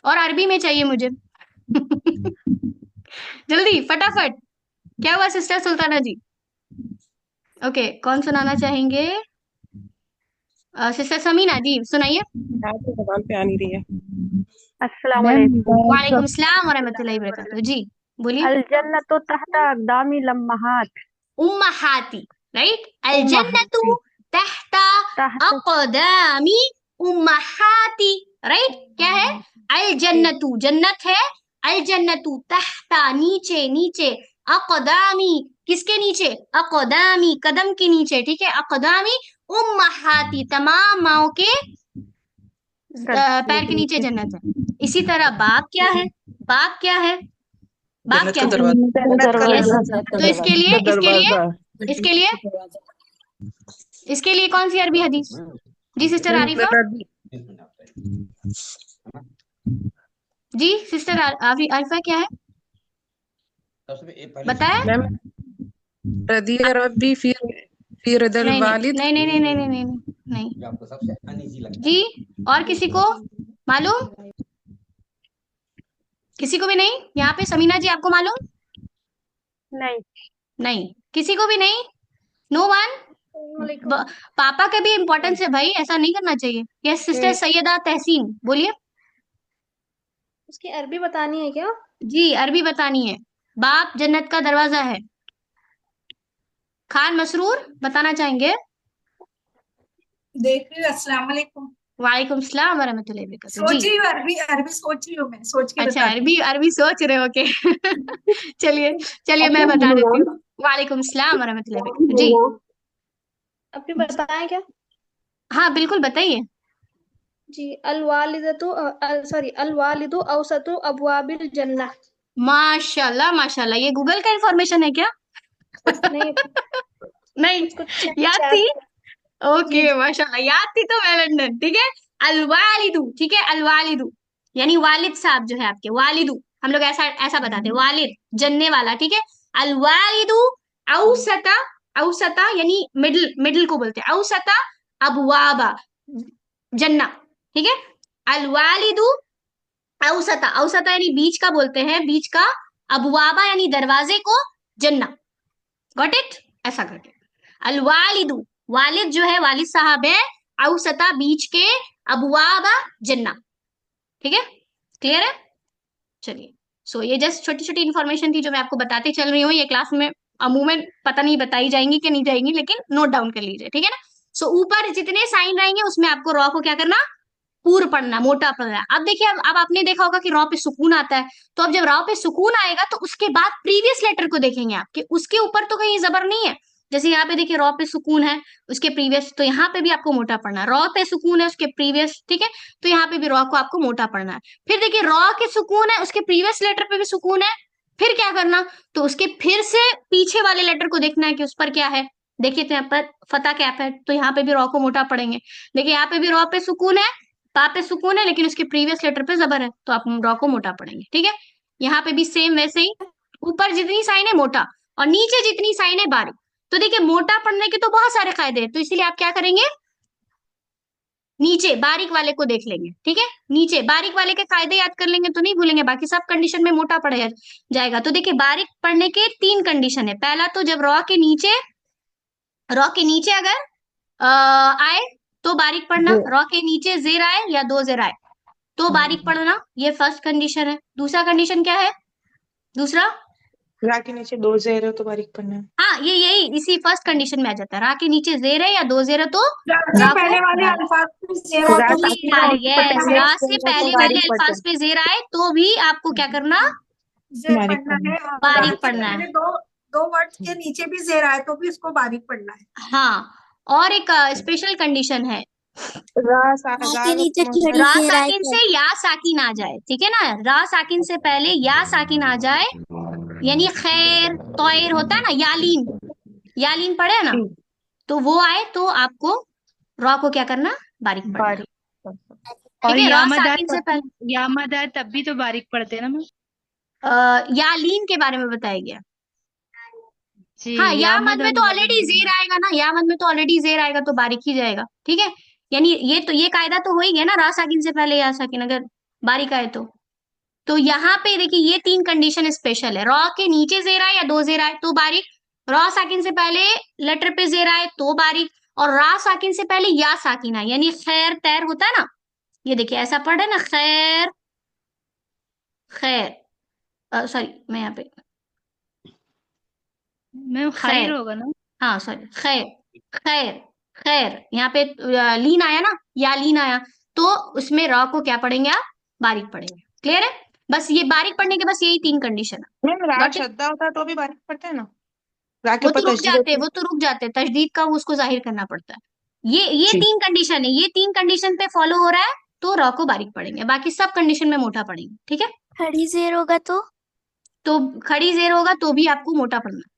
और अरबी में चाहिए मुझे। जल्दी फटाफट। क्या हुआ सिस्टर सुल्ताना जी? ओके, कौन सुनाना चाहेंगे? सिस्टर समीना जी सुनाइए। याद तो जबान पे आ नहीं रही है। अस्सलाम मैम वालेकुम। वालेकुम सलाम वरहमतुल्लाहि वबरकातुहू जी बोलिए। अल जन्नतु तहता अक़दामी लम्महात। उम्महाती, राइट। अल जन्नतु उम्महाती तहता तहत अक़दामी उम्महाती, राइट। क्या है? अल जन्नतु, जन्नत है। अल जन्नतु तहता, नीचे, नीचे। अक़दामी, किसके नीचे? अक़दामी, कदम के नीचे, ठीक है। अक़दामी उम्महाती, तमाम माओं के पैर के नीचे जन्नत है। इसी तरह बाप क्या है? बाप क्या है? बाप जन्नत क्या का है? दरवाजा। यस। तो इसके लिए का दरवाजा। इसके लिए इसके लिए कौन सी अरबी हदीस? जी सिस्टर आरिफा जी, सिस्टर आरिफा क्या है बताया? मैम रदी रब्बी फी रदल नहीं वालिद। नहीं नहीं नहीं नहीं नहीं नहीं नहीं नहीं जी। और किसी को मालूम? किसी को भी नहीं? यहाँ पे समीना जी आपको मालूम? नहीं। नहीं, किसी को भी नहीं। No one. पापा का भी इम्पोर्टेंस है भाई, ऐसा नहीं करना चाहिए। यस सिस्टर सैयदा तहसीन बोलिए। उसकी अरबी बतानी है क्या? जी अरबी बतानी है। बाप जन्नत का दरवाजा है। खान मसरूर बताना चाहेंगे? देख रही हूँ। अस्सलाम वालेकुम। वालेकुम सलाम वरहमतुल्लाहि वबरकातुहू सोच जी। रही हूँ, अरबी अरबी सोच रही हूँ, मैं सोच के अच्छा बताती अरबी अरबी सोच रहे हो, ओके। चलिए चलिए मैं बता देती हूँ। वालेकुम सलाम वरहमतुल्लाहि वबरकातुहू जी। आपने बताया क्या? हाँ बिल्कुल बताइए। जी, अल वालिदतु सॉरी अल वालिदु औसतु अबवाबिल जन्नह। माशाल्लाह माशाल्लाह, ये गूगल का इंफॉर्मेशन है क्या? नहीं नहीं कुछ याद याद थी? ओके जी माशाल्लाह, याद थी तो वेल डन, ठीक है। अल वालिदु, ठीक है। अल वालिदु यानी वालिद साहब जो है आपके, वालिदु हम लोग ऐसा ऐसा बताते हैं, वालिद जन्ने वाला, ठीक है। अल वालिदु औसता, औसता यानी मिडिल, मिडिल को बोलते हैं औसता अबवाबा, जन्ना, ठीक है। अल वालिदु औसता, औसता यानी बीच का बोलते हैं, बीच का। अबवाबा यानी दरवाजे को, जन्ना। Got it? ऐसा करके अल वालिदु, वालिद जो है वालिद साहब है, औसता बीच के, अबवाबा जन्ना, ठीक है। क्लियर है? चलिए सो ये जस्ट छोटी छोटी इन्फॉर्मेशन थी जो मैं आपको बताती चल रही हूँ। ये क्लास में अमूमन पता नहीं बताई जाएंगी कि नहीं जाएंगी, लेकिन नोट डाउन कर लीजिए, ठीक है ना। सो ऊपर जितने साइन रहेंगे उसमें आपको रॉ को क्या करना? पूर्ण पढ़ना, मोटा पढ़ना। अब देखिए, अब आपने देखा होगा कि रॉ पे सुकून आता है, तो अब जब रॉ पे सुकून आएगा तो उसके बाद प्रीवियस लेटर को देखेंगे आपके, उसके ऊपर तो कहीं जबर नहीं है। जैसे यहाँ पे देखिए रॉ पे सुकून है, उसके प्रीवियस, तो यहाँ पे भी आपको मोटा पढ़ना है। रॉ पे सुकून है, उसके प्रीवियस, ठीक है, तो यहाँ पे भी रॉ को आपको मोटा पढ़ना है। फिर देखिए रॉ के सुकून है, उसके प्रीवियस लेटर पे भी सुकून है, फिर क्या करना? तो उसके फिर से पीछे वाले लेटर को देखना है कि उस पर क्या है। देखिए तो यहाँ पर फता कैप है, तो यहाँ पे भी रॉ को मोटा पढ़ेंगे। देखिए यहाँ पे भी रॉ पे सुकून है, पा पे सुकून है, लेकिन उसके प्रीवियस लेटर पे जबर है, तो आप रॉ को मोटा पढ़ेंगे, ठीक है। यहाँ पे भी सेम वैसे ही, ऊपर जितनी साइन है मोटा और नीचे जितनी साइन है बारीक। तो देखिए मोटा पढ़ने के तो बहुत सारे कायदे हैं, तो इसीलिए आप क्या करेंगे? नीचे बारीक वाले को देख लेंगे, ठीक है। नीचे बारीक वाले के कायदे याद कर लेंगे तो नहीं भूलेंगे, बाकी सब कंडीशन में मोटा पढ़ा जाएगा। तो देखिए बारीक पढ़ने के 3 कंडीशन है। पहला तो जब रॉ के नीचे अगर आए तो बारीक पढ़ना, रॉ के नीचे जेर आए या 2 जेर आए तो बारीक पढ़ना, ये फर्स्ट कंडीशन है। दूसरा कंडीशन क्या है? दूसरा रा के नीचे 2 जेर है तो बारीक पढ़ना है। हाँ ये यही इसी फर्स्ट कंडीशन में आ जाता है। रा के नीचे जेर है या 2 जेर है तो से रा पहले वाले को, अल्फाज पे जेर हो तो भी यस, रा से पहले वाले अल्फाज पे जेर आए तो भी आपको क्या करना? जेर पढ़ना है, और बारीक से पढ़ना है। पहले दो वर्ड्स के नीचे भी जेर आए तो भी उसको बारीक पढ़ना है। हाँ, और एक स्पेशल कंडीशन है, रा रा साकिन से या साकिन आ जाए, ठीक है ना। रा साकिन से पहले या साकिन आ जाए, यानी खैर तौर होता है ना, यालीन पढ़े ना, तो वो आए तो आपको रॉ को क्या करना? बारीक पढ़ना, ठीक है। रॉ साकिन से पहले यामदार तब भी तो बारीक पढ़ते हैं ना मैम। यालीन के बारे में बताया गया। जी हाँ, या मद में तो ऑलरेडी जेर आएगा ना, या मद में तो ऑलरेडी जेर आएगा तो बारीक ही जाएगा, ठीक है। यानी ये कायदा तो हो ही गया ना, रा साकिन से पहले या साकिन अगर बारीक आए तो यहाँ पे देखिए ये 3 कंडीशन स्पेशल है। रॉ के नीचे जेर आए या 2 जेर आए तो बारीक, रॉ साकिन से पहले लेटर पे जेर आए तो बारीक, और रा साकिन से पहले या साकिन है, यानी खैर तैर होता है ना, ये देखिए ऐसा पढ़ रहे ना, खैर खैर, सॉरी मैं यहाँ पे मैम खैर खैर, होगा ना? हाँ सॉरी, खैर खैर खैर, यहाँ पे लीन आया ना, या लीन आया, तो उसमें रॉ को क्या पढ़ेंगे आप, बारीक पढ़ेंगे। क्लियर है? बस ये बारीक पढ़ने के बस यही 3 कंडीशन है। मैम रा गॉट इट? शद्दा होता है तो भी बारीक पड़ता है ना, रा के वो तो ऊपर रुक तशदीद जाते, होती है। वो तो रुक जाते, तशदीद का वो उसको जाहिर करना पड़ता है। ये जी 3 कंडीशन है, ये 3 कंडीशन पे फॉलो हो रहा है तो रॉ को बारीक पढ़ेंगे, बाकी सब कंडीशन में मोटा पढ़ेंगे। ठीक है? खड़ी जेर होगा तो खड़ी जेर होगा तो भी आपको मोटा पढ़ना है।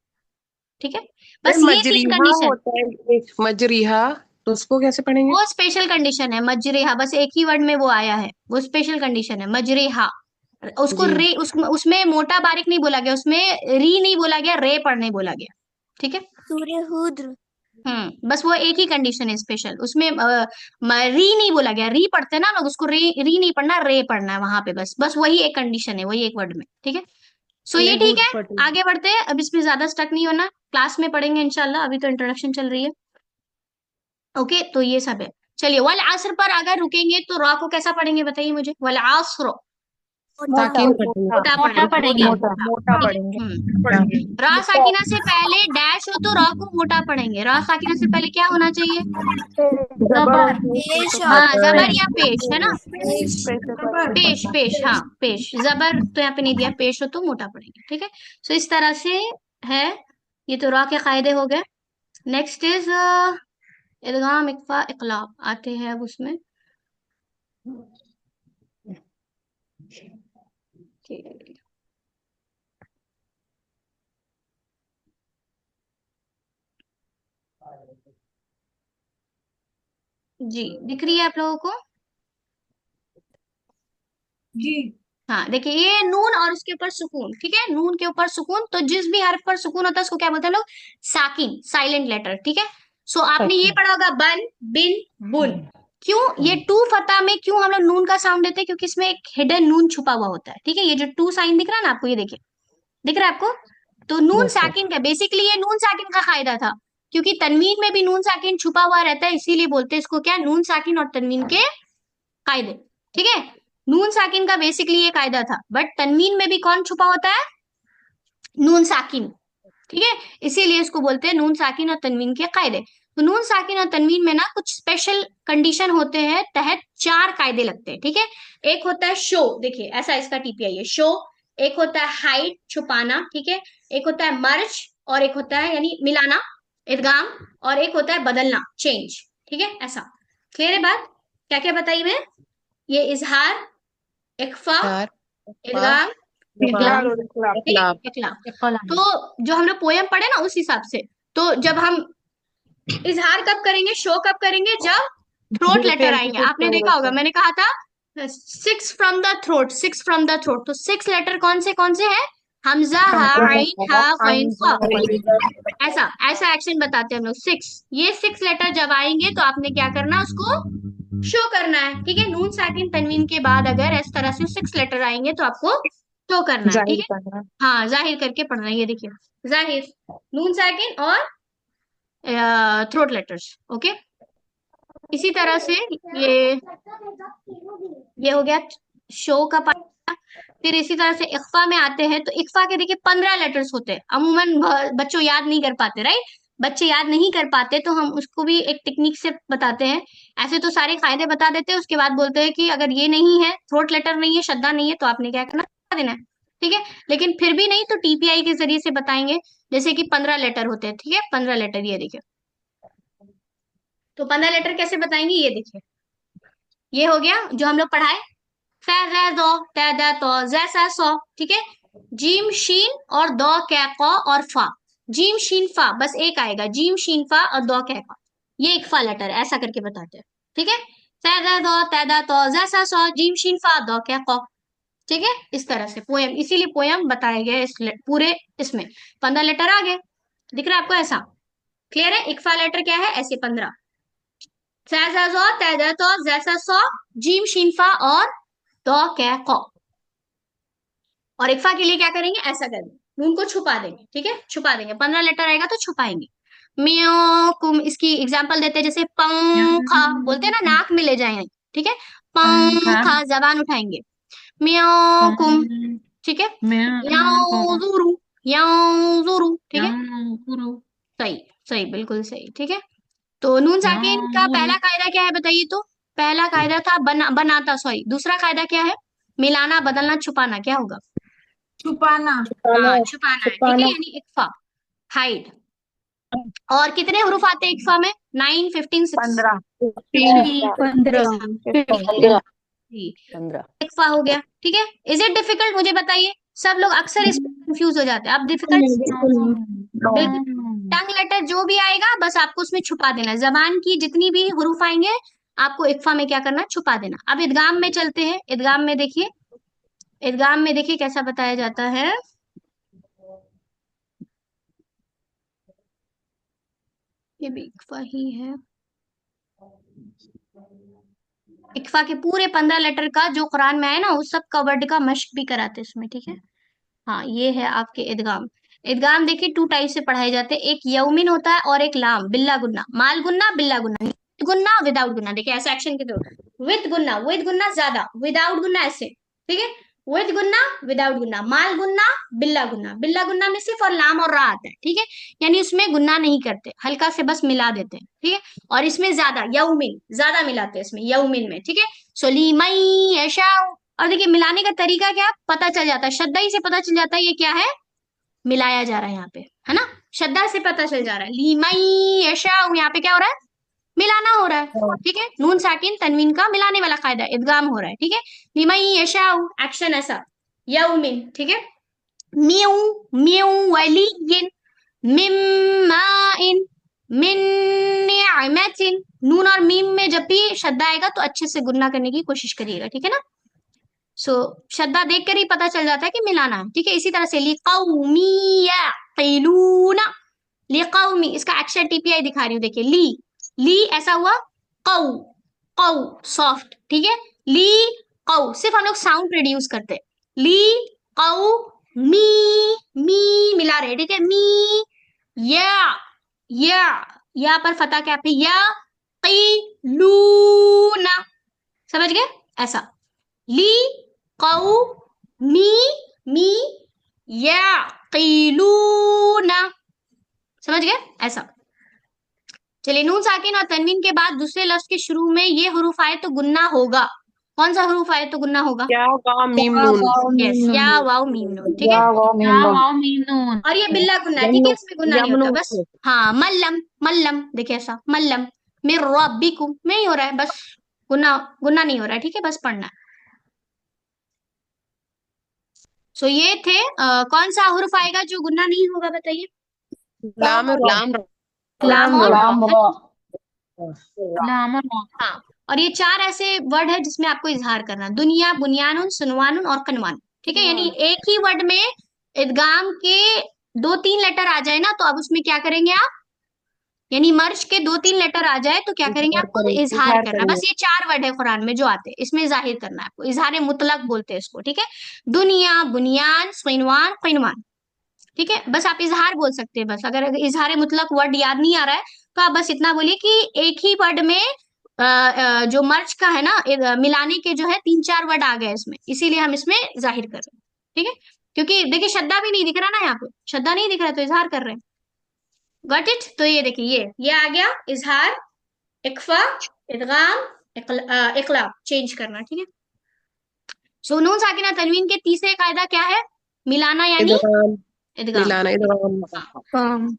ठीक है? बस मैम ये 3 मजरीहा कंडीशन, होता है एक मजरीहा, तो उसको कैसे पढ़ेंगे? वो स्पेशल कंडीशन है, मजरेहा, बस एक ही वर्ड में वो आया है, वो स्पेशल कंडीशन है मजरेहा। उसको जी रे उसमें मोटा बारीक नहीं बोला गया, उसमें री नहीं बोला गया, रे पढ़ने बोला गया। ठीक है? सूर्य हुद्र। बस वो एक ही कंडीशन है स्पेशल, उसमें री नहीं बोला गया, री पढ़ते हैं ना लोग, उसको री नहीं पढ़ना, रे पढ़ना है वहां पे, बस बस वही एक कंडीशन है, वही एक वर्ड में। ठीक है? सो ये ठीक हुद है, पढ़ आगे बढ़ते हैं, अब इसमें ज्यादा स्टक नहीं होना, क्लास में पढ़ेंगे इंशाल्लाह, अभी तो इंट्रोडक्शन चल रही है। ओके, तो ये सब है। चलिए, वल आसर पर अगर रुकेंगे तो रॉ को कैसा पढ़ेंगे बताइए मुझे, वल आसर, मोटा साकिन पढ़ेंगे। मोटा मोटा पढ़ेंगे, पढ़ेंगे। मोटा मोटा ठीक पढ़ेंगे। है? रा साकिना से पहले डैश हो तो रॉ को मोटा पढ़ेंगे, रा साकिना से पहले क्या होना चाहिए, जबर। पेश हाँ और जबर या पेश, है ना, जबर। पेश पेश, हाँ पेश, जबर तो यहाँ पे नहीं दिया, पेश हो तो मोटा पढ़ेंगे। ठीक है? सो इस तरह से है, ये तो रॉ के कायदे हो गए। नेक्स्ट इज इदगाम, इक्फा, इकलाब आते हैं अब उसमें। जी दिख रही है आप लोगों को? जी। हाँ देखिए, ये नून और उसके ऊपर सुकून, ठीक है, नून के ऊपर सुकून, तो जिस भी हर्फ पर सुकून होता है उसको क्या बोलते हैं लोग, साकिन, साइलेंट लेटर। ठीक है? सो आपने ये पढ़ा होगा बन, बिन, बुन। क्यों ये टू फतह में क्यों हम लोग नून का साउंड देते हैं, क्योंकि इसमें एक हिडन नून छुपा हुआ होता है। ठीक है? ये जो टू साइन दिख रहा है ना आपको, ये देखिए, दिख रहा है आपको, तो नून साकिन का, बेसिकली ये नून साकिन का कायदा था, क्योंकि तनवीन में भी नून साकिन छुपा हुआ रहता है, इसीलिए बोलते हैं इसको क्या, नून साकिन और तनवीन के कायदे। ठीक है? नून साकिन का बेसिकली ये कायदा था, बट तनवीन में भी कौन छुपा होता है, नून साकिन। ठीक है? इसीलिए इसको बोलते हैं नून साकिन और तनवीन के कायदे। तो नून साकिन और तनवीन में ना कुछ स्पेशल कंडीशन होते हैं, तहत 4 कायदे लगते हैं। ठीक है? एक होता है शो, देखिए ऐसा इसका टीपीआई है, शो। एक होता है हाइड, छुपाना। ठीक है? एक होता है मर्ज, और एक होता है यानी मिलाना, इदगाम, और एक होता है बदलना, चेंज। ठीक है? ऐसा क्लियर है बात? क्या क्या बताई मैं, ये इजहार, इख्फा, चार इदगाम, इकलाब इकलाब। और इकलाब। ठीक है? इकलाब। तो जो हम लोग पोयम पढ़े ना उस हिसाब से, तो जब हम इजहार कब करेंगे, शो कब करेंगे, जब थ्रोट लेटर आएंगे। आपने देखा होगा, मैंने कहा था 6 from the throat, 6 from the throat, तो 6 लेटर कौन से हैं, हमजा, हा, आइन, हा, गैन, खा। ऐसा ऐसा एक्शन बताते हैं हम लोग, 6, ये 6 लेटर जब आएंगे तो आपने क्या करना, उसको शो करना है। ठीक है? नून साकिन तनवीन के बाद अगर इस तरह से 6 लेटर आएंगे तो आपको शो करना है। ठीक है? हाँ जाहिर करके पढ़ना है, ये देखिए, जाहिर, नून साकिन और थ्रोट लेटर्स। ओके, इसी तरह से ये हो गया शो का पार्ट। फिर इसी तरह से इख्फा में आते हैं, तो इख्फा के देखिए 15 लेटर्स होते हैं, अमूमन बच्चों याद नहीं कर पाते, राइट, बच्चे याद नहीं कर पाते, तो हम उसको भी एक टेक्निक से बताते हैं। ऐसे तो सारे कायदे बता देते हैं, उसके बाद बोलते हैं कि अगर ये नहीं है, थ्रोट लेटर नहीं है, शद्दा नहीं है, तो आपने क्या करना, बता देना है। ठीक है? लेकिन फिर भी नहीं तो टीपीआई के जरिए से बताएंगे, जैसे कि 15 लेटर होते हैं। ठीक है? 15 लेटर, ये देखिए, तो 15 लेटर कैसे बताएंगे, ये देखिए, ये हो गया जो हम लोग पढ़ाए, फै ज़ै दो दै दै तो ज़ै सा सौ। ठीक है? जीम शीन और दो कै कौ और फा, जीम शीन फा, बस एक आएगा, जीम शीन फा और दो कै कौ, ये एक फा लेटर है, ऐसा करके बताते हैं। ठीक है? फै ज़ै दो दै दै तो ज़ै सा सौ, जीम शीन फा दो कै कौ। ठीक है? इस तरह से पोयम, इसीलिए पोयम बताया गया इस पूरे, इसमें 15 लेटर आ गए, दिख रहा है आपको ऐसा? क्लियर है? इकफा लेटर क्या है, ऐसे 15, ज़ै ज़ै ज़ो दै दै तो ज़ै सा सौ, जीम शीन फा और दो कै कौ। और इक्फा के लिए क्या करेंगे, ऐसा करेंगे, नून को छुपा देंगे। ठीक है? छुपा देंगे, 15 लेटर आएगा तो छुपाएंगे, म्योकुम, इसकी एग्जांपल देते हैं, जैसे पंखा बोलते हैं ना, नाक में ले जाएंगे, ठीक है, पंखा, जबान उठाएंगे, म्योकुम, ठीक है, याजुरु, याजुरु, ठीक है, सही, सही, बिल्कुल सही, ठीक है। तो नून साकिन का पहला कायदा क्या है बताइए तो? पहला कायदा था बनाता, सॉरी, दूसरा कायदा क्या है? मिलाना, बदलना, छुपाना, क्या होगा? छुपाना। हाँ, छुपाना है, ठीक है, यानी इक्फा, हाइड। और कितने हरूफ आते हैं इक्फा में? 9, 15, 16, 15 इक्फा हो गया, ठीक है। इज इट डिफिकल्ट, मुझे बताइए, सब लोग अक्सर इस कंफ्यूज हो जाते हैं। अब डिफिकल्ट बिल्कुल, टंग लेटर जो भी आएगा बस आपको उसमें छुपा देना, जबान की जितनी भी हरूफ आएंगे आपको इक्फा में क्या करना, छुपा देना। अब इदगाम में चलते हैं, इदगाम में देखिए, इदगाम में देखिए कैसा बताया जाता है। ये भी इक्फा ही है, इक्फा के पूरे 15 लेटर का जो कुरान में आया ना, उस सब का वर्ड का मश्क भी कराते हैं इसमें, ठीक है। हाँ, ये है आपके इदगाम। इदगाम देखिए 2 टाइप से पढ़ाए जाते हैं, एक यौमिन होता है और एक लाम, बिल्ला गुन्ना, माल गुन्ना, बिल्ला गुन्ना, विद गुन्ना, विदाउट गुन्ना। देखिए ऐसे एक्शन के थ्रू, विद गुन्ना ज्यादा, विदाउट गुन्ना ऐसे, ठीक है, विद गुन्ना, विदाउट गुन्ना, माल गुन्ना, बिल्ला गुन्ना। बिल्ला गुन्ना में सिर्फ और लाम और रा आता है, ठीक है, यानी उसमें गुन्ना नहीं करते, हल्का से बस मिला देते हैं, ठीक है। और इसमें ज्यादा, यौमिन ज्यादा मिलाते हैं इसमें, यौमिन में, ठीक है। सोलीमई यशा, और देखिए मिलाने का तरीका क्या पता चल जाता है, श्रद्धा ही से पता चल जाता है ये क्या है, मिलाया जा रहा है यहाँ पे, है ना, श्रद्धा से पता चल जा रहा है। लीमई यशा, यहाँ पे क्या हो रहा है, मिलाना हो रहा है, ठीक है। नून साकिन तनवीन का मिलाने वाला कायदा, इदगाम हो रहा है, ठीक है। लीमई यशा, एक्शन ऐसा, यौमिन, ठीक है। म्यू, म्यू वलियिन, मिम्माइन, मिन निअमतिन। नून और मीम में जब भी श्रद्धा आएगा तो अच्छे से गुन्ना करने की कोशिश करिएगा, ठीक है ना। सो श्रद्धा देख कर ही पता चल जाता है कि मिलाना है, ठीक है। इसी तरह से लिकौमी याक़िलूना, लिकौमी, इसका एक्शन टीपीआई दिखा रही हूँ, देखिए, ली ऐसा हुआ, कौ, कौ सॉफ्ट, ठीक है, ली कौ, सिर्फ हम लोग साउंड प्रोड्यूस करते हैं, ली कौ मी मिला रहे, ठीक है, मी या पर फता क्या पे, या क़ीलूना, समझ गए, ऐसा, ली कौ मी याक़िलूना, समझ गए, ऐसा। चलिए, नून साकिन और तनवीन के बाद दूसरे लफ्ज के शुरू में ये हरूफ आए तो गुन्ना होगा। कौन सा हरूफ आए तो गुन्ना होगा? या वाव मीम नून। यस, या वाव मीम नून, ठीक है। और ये बिल्ला गुन्ना है, ठीक है, इसमें गुन्ना नहीं होता, बस हाँ, मल्लम, मल्लम, देखिए ऐसा, मल्लम मिर रब्बिकुम में ही हो रहा है, बस गुन्ना, गुन्ना नहीं हो रहा है, ठीक है, बस पढ़ना है। सो ये थे कौन सा हरूफ आएगा जो गुन्ना नहीं होगा, बताइए। लाम लाम लाम और रा। लाम और रा। हाँ, और ये 4 ऐसे वर्ड है जिसमें आपको इजहार करना, दुनिया, बुनियानुन, सुनवानुन और कनवान, ठीक है, यानी एक ही वर्ड में इदगाम के 2-3 लेटर आ जाए ना, तो अब उसमें क्या करेंगे आप, यानी मर्ज के 2-3 लेटर आ जाए तो क्या करेंगे आपको, इजहार करना। बस ये 4 वर्ड है कुरान में जो आते हैं, इसमें जाहिर करना है आपको, इजहार मुतलक बोलते हैं इसको, ठीक है। दुनिया, बुनियान, सिनवान, क़िनवान, ठीक है, बस आप इजहार बोल सकते हैं। बस अगर इजहार मुतलक वर्ड याद नहीं आ रहा है तो आप बस इतना बोलिए कि एक ही वर्ड में जो मर्ज का है ना, मिलाने के जो है 3-4 वर्ड आ गए इसमें, इसीलिए हम इसमें जाहिर कर रहे हैं, ठीक है। क्योंकि देखिए श्रद्धा भी नहीं दिख रहा ना, यहाँ पे श्रद्धा नहीं दिख रहा तो इजहार कर रहे हैं, गॉट इट। तो ये देखिए, ये आ गया इजहार, इक्फा, इदगाम, इकलाब, चेंज करना, ठीक है। सो नून साकिना तनवीन के तीसरे कायदा क्या है, मिलाना यानी इदगाम, मिलाना इदगाम।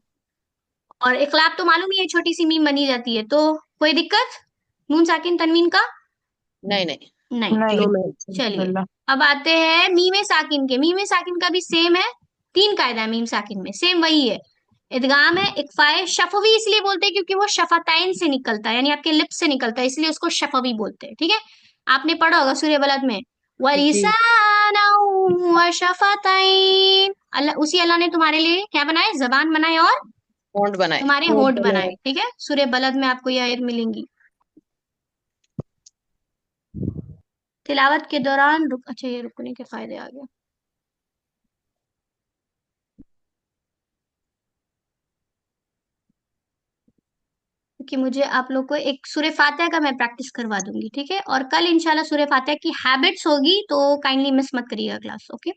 और इकलाब तो मालूम ही है, छोटी सी मीम बनी जाती है, तो कोई दिक्कत नून साकिन तनवीन का? नहीं नहीं नहीं। चलिए, अब आते हैं मीम साकिन के। मीम साकिन का भी सेम है, 3 कायदा है मीम साकिन में, सेम वही है, इदगाम है, इक्फाए, शफवी इसलिए बोलते हैं क्योंकि वो शफताइन से निकलता है, यानी आपके लिप्स से निकलता है, इसलिए उसको शफवी बोलते हैं, ठीक है। आपने पढ़ा होगा सूर्य बलद में, वलिसाना व शफताइन, अल्लाह, उसी अल्लाह ने तुम्हारे लिए क्या बनाए, जबान बनाए और होंठ बनाए, तुम्हारे होंठ बनाए, ठीक है। सूर्य बलद में आपको यह आयत मिलेंगी। तिलावत के दौरान अच्छा, ये रुकने के फायदे आ गए। कि मुझे आप लोग को एक सूरह फातिहा का मैं प्रैक्टिस करवा दूंगी, ठीक है। और कल इंशाल्लाह सूरह फातिहा की हैबिट्स होगी, तो काइंडली मिस मत करिएगा क्लास, ओके।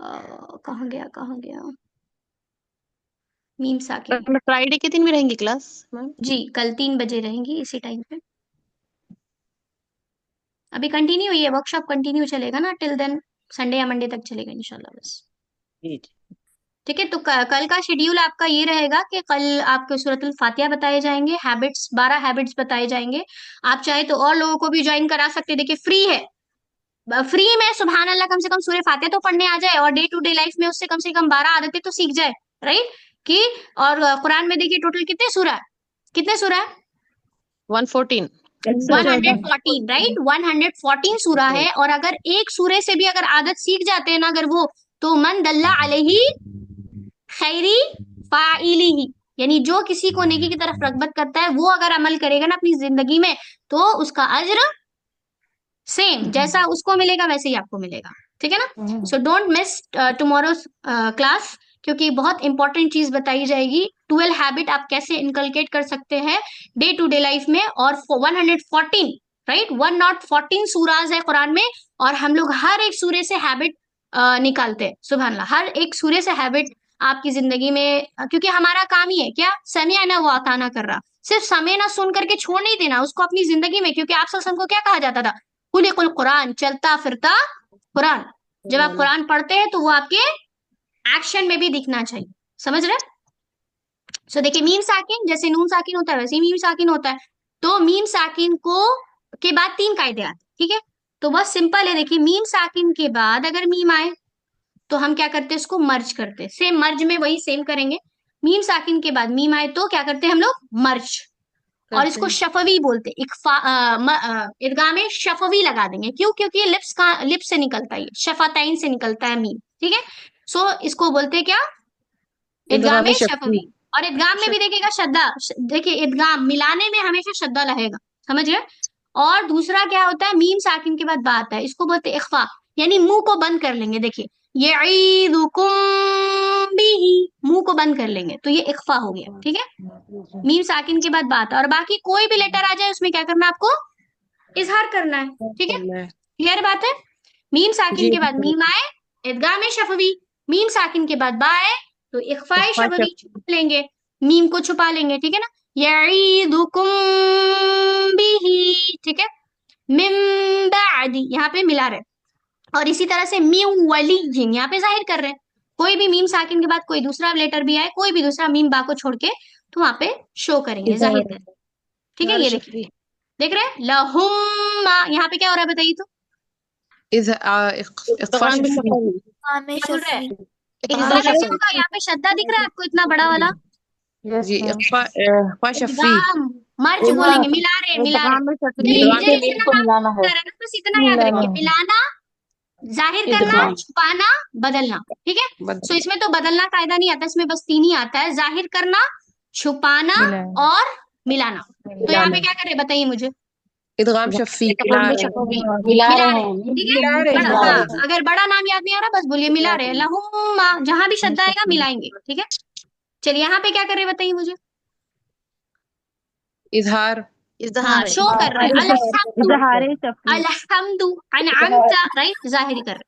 कहाँ गया कहाँ गया, मीम साकिन। फ्राइडे के दिन भी रहेंगी क्लास मैम? जी कल 3 बजे रहेंगी इसी टाइम पे। अभी कंटिन्यू हुई है, वर्कशॉप कंटिन्यू चलेगा ना टिल देन, संडे या मंडे तक चलेगा इंशाल्लाह बस, जी ठीक है। तो कल का शेड्यूल आपका ये रहेगा कि कल आपको सूरतुल फातिहा बताए जाएंगे, हैबिट्स 12 हैबिट्स बताए जाएंगे। आप चाहे तो और लोगों को भी ज्वाइन करा सकते हैं, देखिए फ्री है, फ्री में सुभान अल्लाह कम से कम सूरह फातिहा तो पढ़ने आ जाए, और डे टू डे लाइफ में उससे कम से कम 12 आदतें तो सीख जाए, राइट। कि और कुरान में देखिए टोटल कितने सूरा है, कितने सूरा है? 114। 114, राइट। 114 सूरा है, और अगर एक सूरे से भी अगर आदत सीख जाते हैं ना अगर वो, तो मन दल्ला अलैहि खैरी फाइलिही, यानी जो किसी को नेकी की तरफ रगबत करता है वो अगर अमल करेगा ना अपनी जिंदगी में, तो उसका अज्र सेम जैसा उसको मिलेगा वैसे ही आपको मिलेगा, ठीक है ना। So don't miss tomorrow's class, क्योंकि बहुत इंपॉर्टेंट चीज बताई जाएगी। 12 हैबिट आप कैसे इनकलकेट कर सकते हैं डे टू डे लाइफ में, और 114, राइट, 114 सूराज है कुरान में, और हम लोग हर एक सूरे से हैबिट निकालते हैं, सुभान अल्लाह। हर एक सूरे से हैबिट आपकी जिंदगी में, क्योंकि हमारा काम ही है क्या, समिया ना वो अताना कर रहा, सिर्फ समय ना सुन करके छोड़ नहीं देना उसको अपनी जिंदगी में, क्योंकि आप सल्लल्लाहु अलैहि वसल्लम को क्या कहा जाता था, कुल कुरान, चलता फिरता कुरान। जब आप कुरान पढ़ते हैं तो वो आपके एक्शन में भी दिखना चाहिए, समझ रहे। सो देखिए मीम साकिन जैसे नून साकिन होता है वैसे ही मीम साकिन होता है। तो मीम साकिन को के बाद 3 कायदे आते हैं, ठीक है। तो बहुत सिंपल है, देखिए मीम साकिन के बाद अगर मीम आए तो हम क्या करते हैं, उसको मर्ज करते हैं, सेम मर्ज में वही सेम करेंगे। मीम साकिन के बाद मीम आए तो क्या करते हैं हम लोग, मर्ज, और इसको शफवी बोलते हैं। इदगाम शफवी लगा देंगे, क्यों, क्योंकि ये लिप्स से निकलता है, शफातैन से निकलता है मीम, ठीक है। सो इसको बोलते हैं क्या, इदगाम इदगाम शफवी। शफवी। और इदगाम में भी देखिएगा शद्दा, देखिए इदगाम मिलाने में हमेशा शद्दा रहेगा, समझ गए। और दूसरा क्या होता है, मीम साकिन के बाद बात है, इसको बोलते हैं इख्फा, यानी मुंह को बंद कर लेंगे। देखिए यईदुकुम बिही, मुंह को बंद कर लेंगे तो ये इख्फा हो गया, ठीक है। मीम साकिन के बाद बात है, और बाकी कोई भी लेटर आ जाए उसमें क्या करना है आपको, इजहार करना है, ठीक है। क्लियर बात है। मीम साकिन जी के बाद मीम आए, इदगाम शफवी, मीम साकिन के बाद बा आए तो इख्फाए शफवी, छुपा लेंगे, मीम को छुपा लेंगे, ठीक है ना। यईदुकुम बिही, ठीक है। मिन बादी, यहाँ पे मिला रहे, और इसी तरह से मीम वलीयिन, यहाँ पे जाहिर कर रहे हैं। कोई भी मीम साकिन के बाद कोई दूसरा लेटर भी आए, कोई भी दूसरा मीम बा को छोड़ के, तो वहां पे शो करेंगे, जाहिर करेंगे, ठीक है। ये देखिए, देख रहे हैं लहुम्मा, यहाँ पे क्या हो रहा है बताइए तो, इख्फा शफवी। क्या बोल रहे हैं, इख्फा कैसे होगा, यहाँ पे शद्दा दिख रहा है आपको इतना बड़ा वाला, जी इख्फा शफवी। इदगाम मर्ज बोलेंगे, मिला रहे मिला रहे, मुझे इतना मिलाना है, करना, बस इतना याद रखिए, मिलाना, जाहिर करना, छुपाना, बदलना, ठीक है। सो इसमें तो बदलना कायदा नहीं आता, इसमें बस 3 ही आता है, जाहिर करना, छुपाना और मिलाना। तो यहाँ पे क्या करे बताइए मुझे, इदगाम शफवी मिला मिला रहे रहे, हैं, ठीक है। मिला हाँ, रहे हैं। अगर बड़ा नाम याद नहीं आ रहा बस बोलिए मिला रहे, लहुम्मा, जहां भी शब्द आएगा मिलाएंगे, ठीक है। चलिए यहाँ पे क्या कर रहे हैं बताइए मुझे, इजहार। हाँ शो कर रहे हैं, अल्हम्दु अनअमता, राइट, जाहिर कर रहे हैं।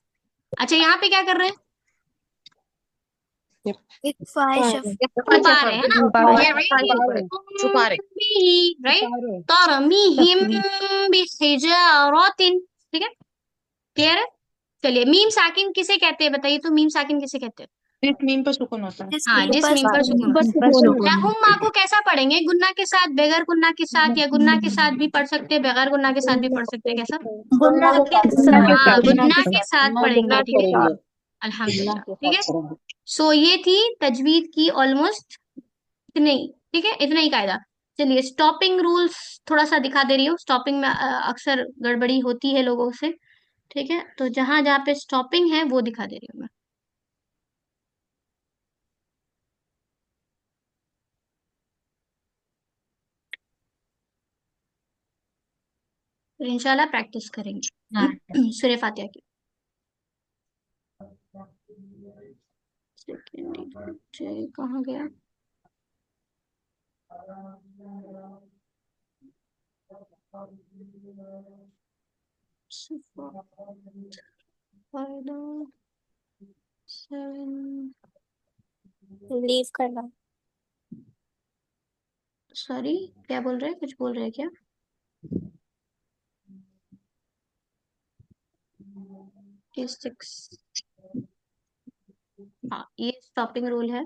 अच्छा यहाँ पे क्या कर रहे हैं, छुपा रहे हैं ना, छुपा रहे। राइट, तरमीहिम बिहिजारतिन, ठीक है। क्लियर है। चलिए मीम साकिन किसे कहते हैं बताइए तो, मीम साकिन किसे कहते हैं, मीम पर सुकून होता है। हाँ जिस मीम पर सुकून होता है। लहुम्मा को कैसा पढ़ेंगे, गुन्ना के साथ, बगैर गुन्ना के साथ, या गुन्ना के साथ भी पढ़ सकते हैं, बगैर गुन्ना के साथ भी पढ़ सकते हैं, कैसा, गुन्ना के साथ, हाँ गुन्ना के साथ पढ़ेंगे, ठीक है। करेंगे, अल्हम्दुलिल्लाह, ठीक है। सो ये थी तजवीद की ऑलमोस्ट इतने ही, ठीक है, इतना ही कायदा। चलिए स्टॉपिंग रूल्स थोड़ा सा दिखा दे रही हूँ, स्टॉपिंग में अक्सर गड़बड़ी होती है लोगों से, ठीक है। तो जहां जहां पे स्टॉपिंग है वो दिखा दे रही हूँ मैं। तो इंशाल्लाह प्रैक्टिस करेंगे सूरह फातिहा की। सेकंड कहाँ गया, लीव करना। सॉरी, क्या बोल रहे हैं? कुछ बोल रहे हैं क्या? T6। हाँ, ये स्टॉपिंग रूल है।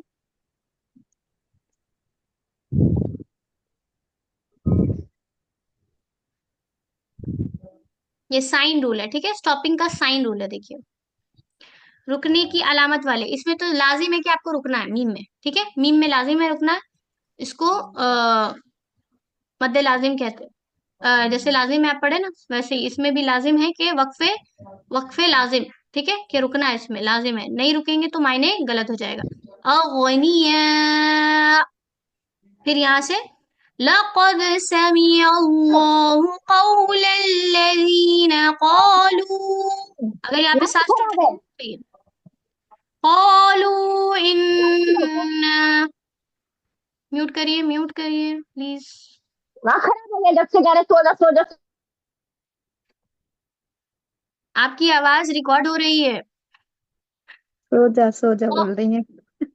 ये साइन रूल है, ठीक है? स्टॉपिंग का साइन रूल है। देखिए, रुकने की अलामत वाले इसमें तो लाजिम है कि आपको रुकना है मीम में, ठीक है? मीम में लाजिम है रुकना। इसको मद्दे लाजिम कहते हैं। जैसे लाजिम में आप पढ़े ना, वैसे ही इसमें भी लाजिम है कि वक्फे वक्फे लाजिम, ठीक है? कि रुकना है, इसमें लाजिम है। नहीं रुकेंगे तो मायने गलत हो जाएगा। अगनिया, फिर यहाँ से लक़द समिअल्लाहु क़ौलल्लज़ीना क़ालू, अगर यहाँ पे साथ क़ालू इन्ना, म्यूट करिए प्लीज। आपकी आवाज रिकॉर्ड हो रही है। सो जा बोल रही है।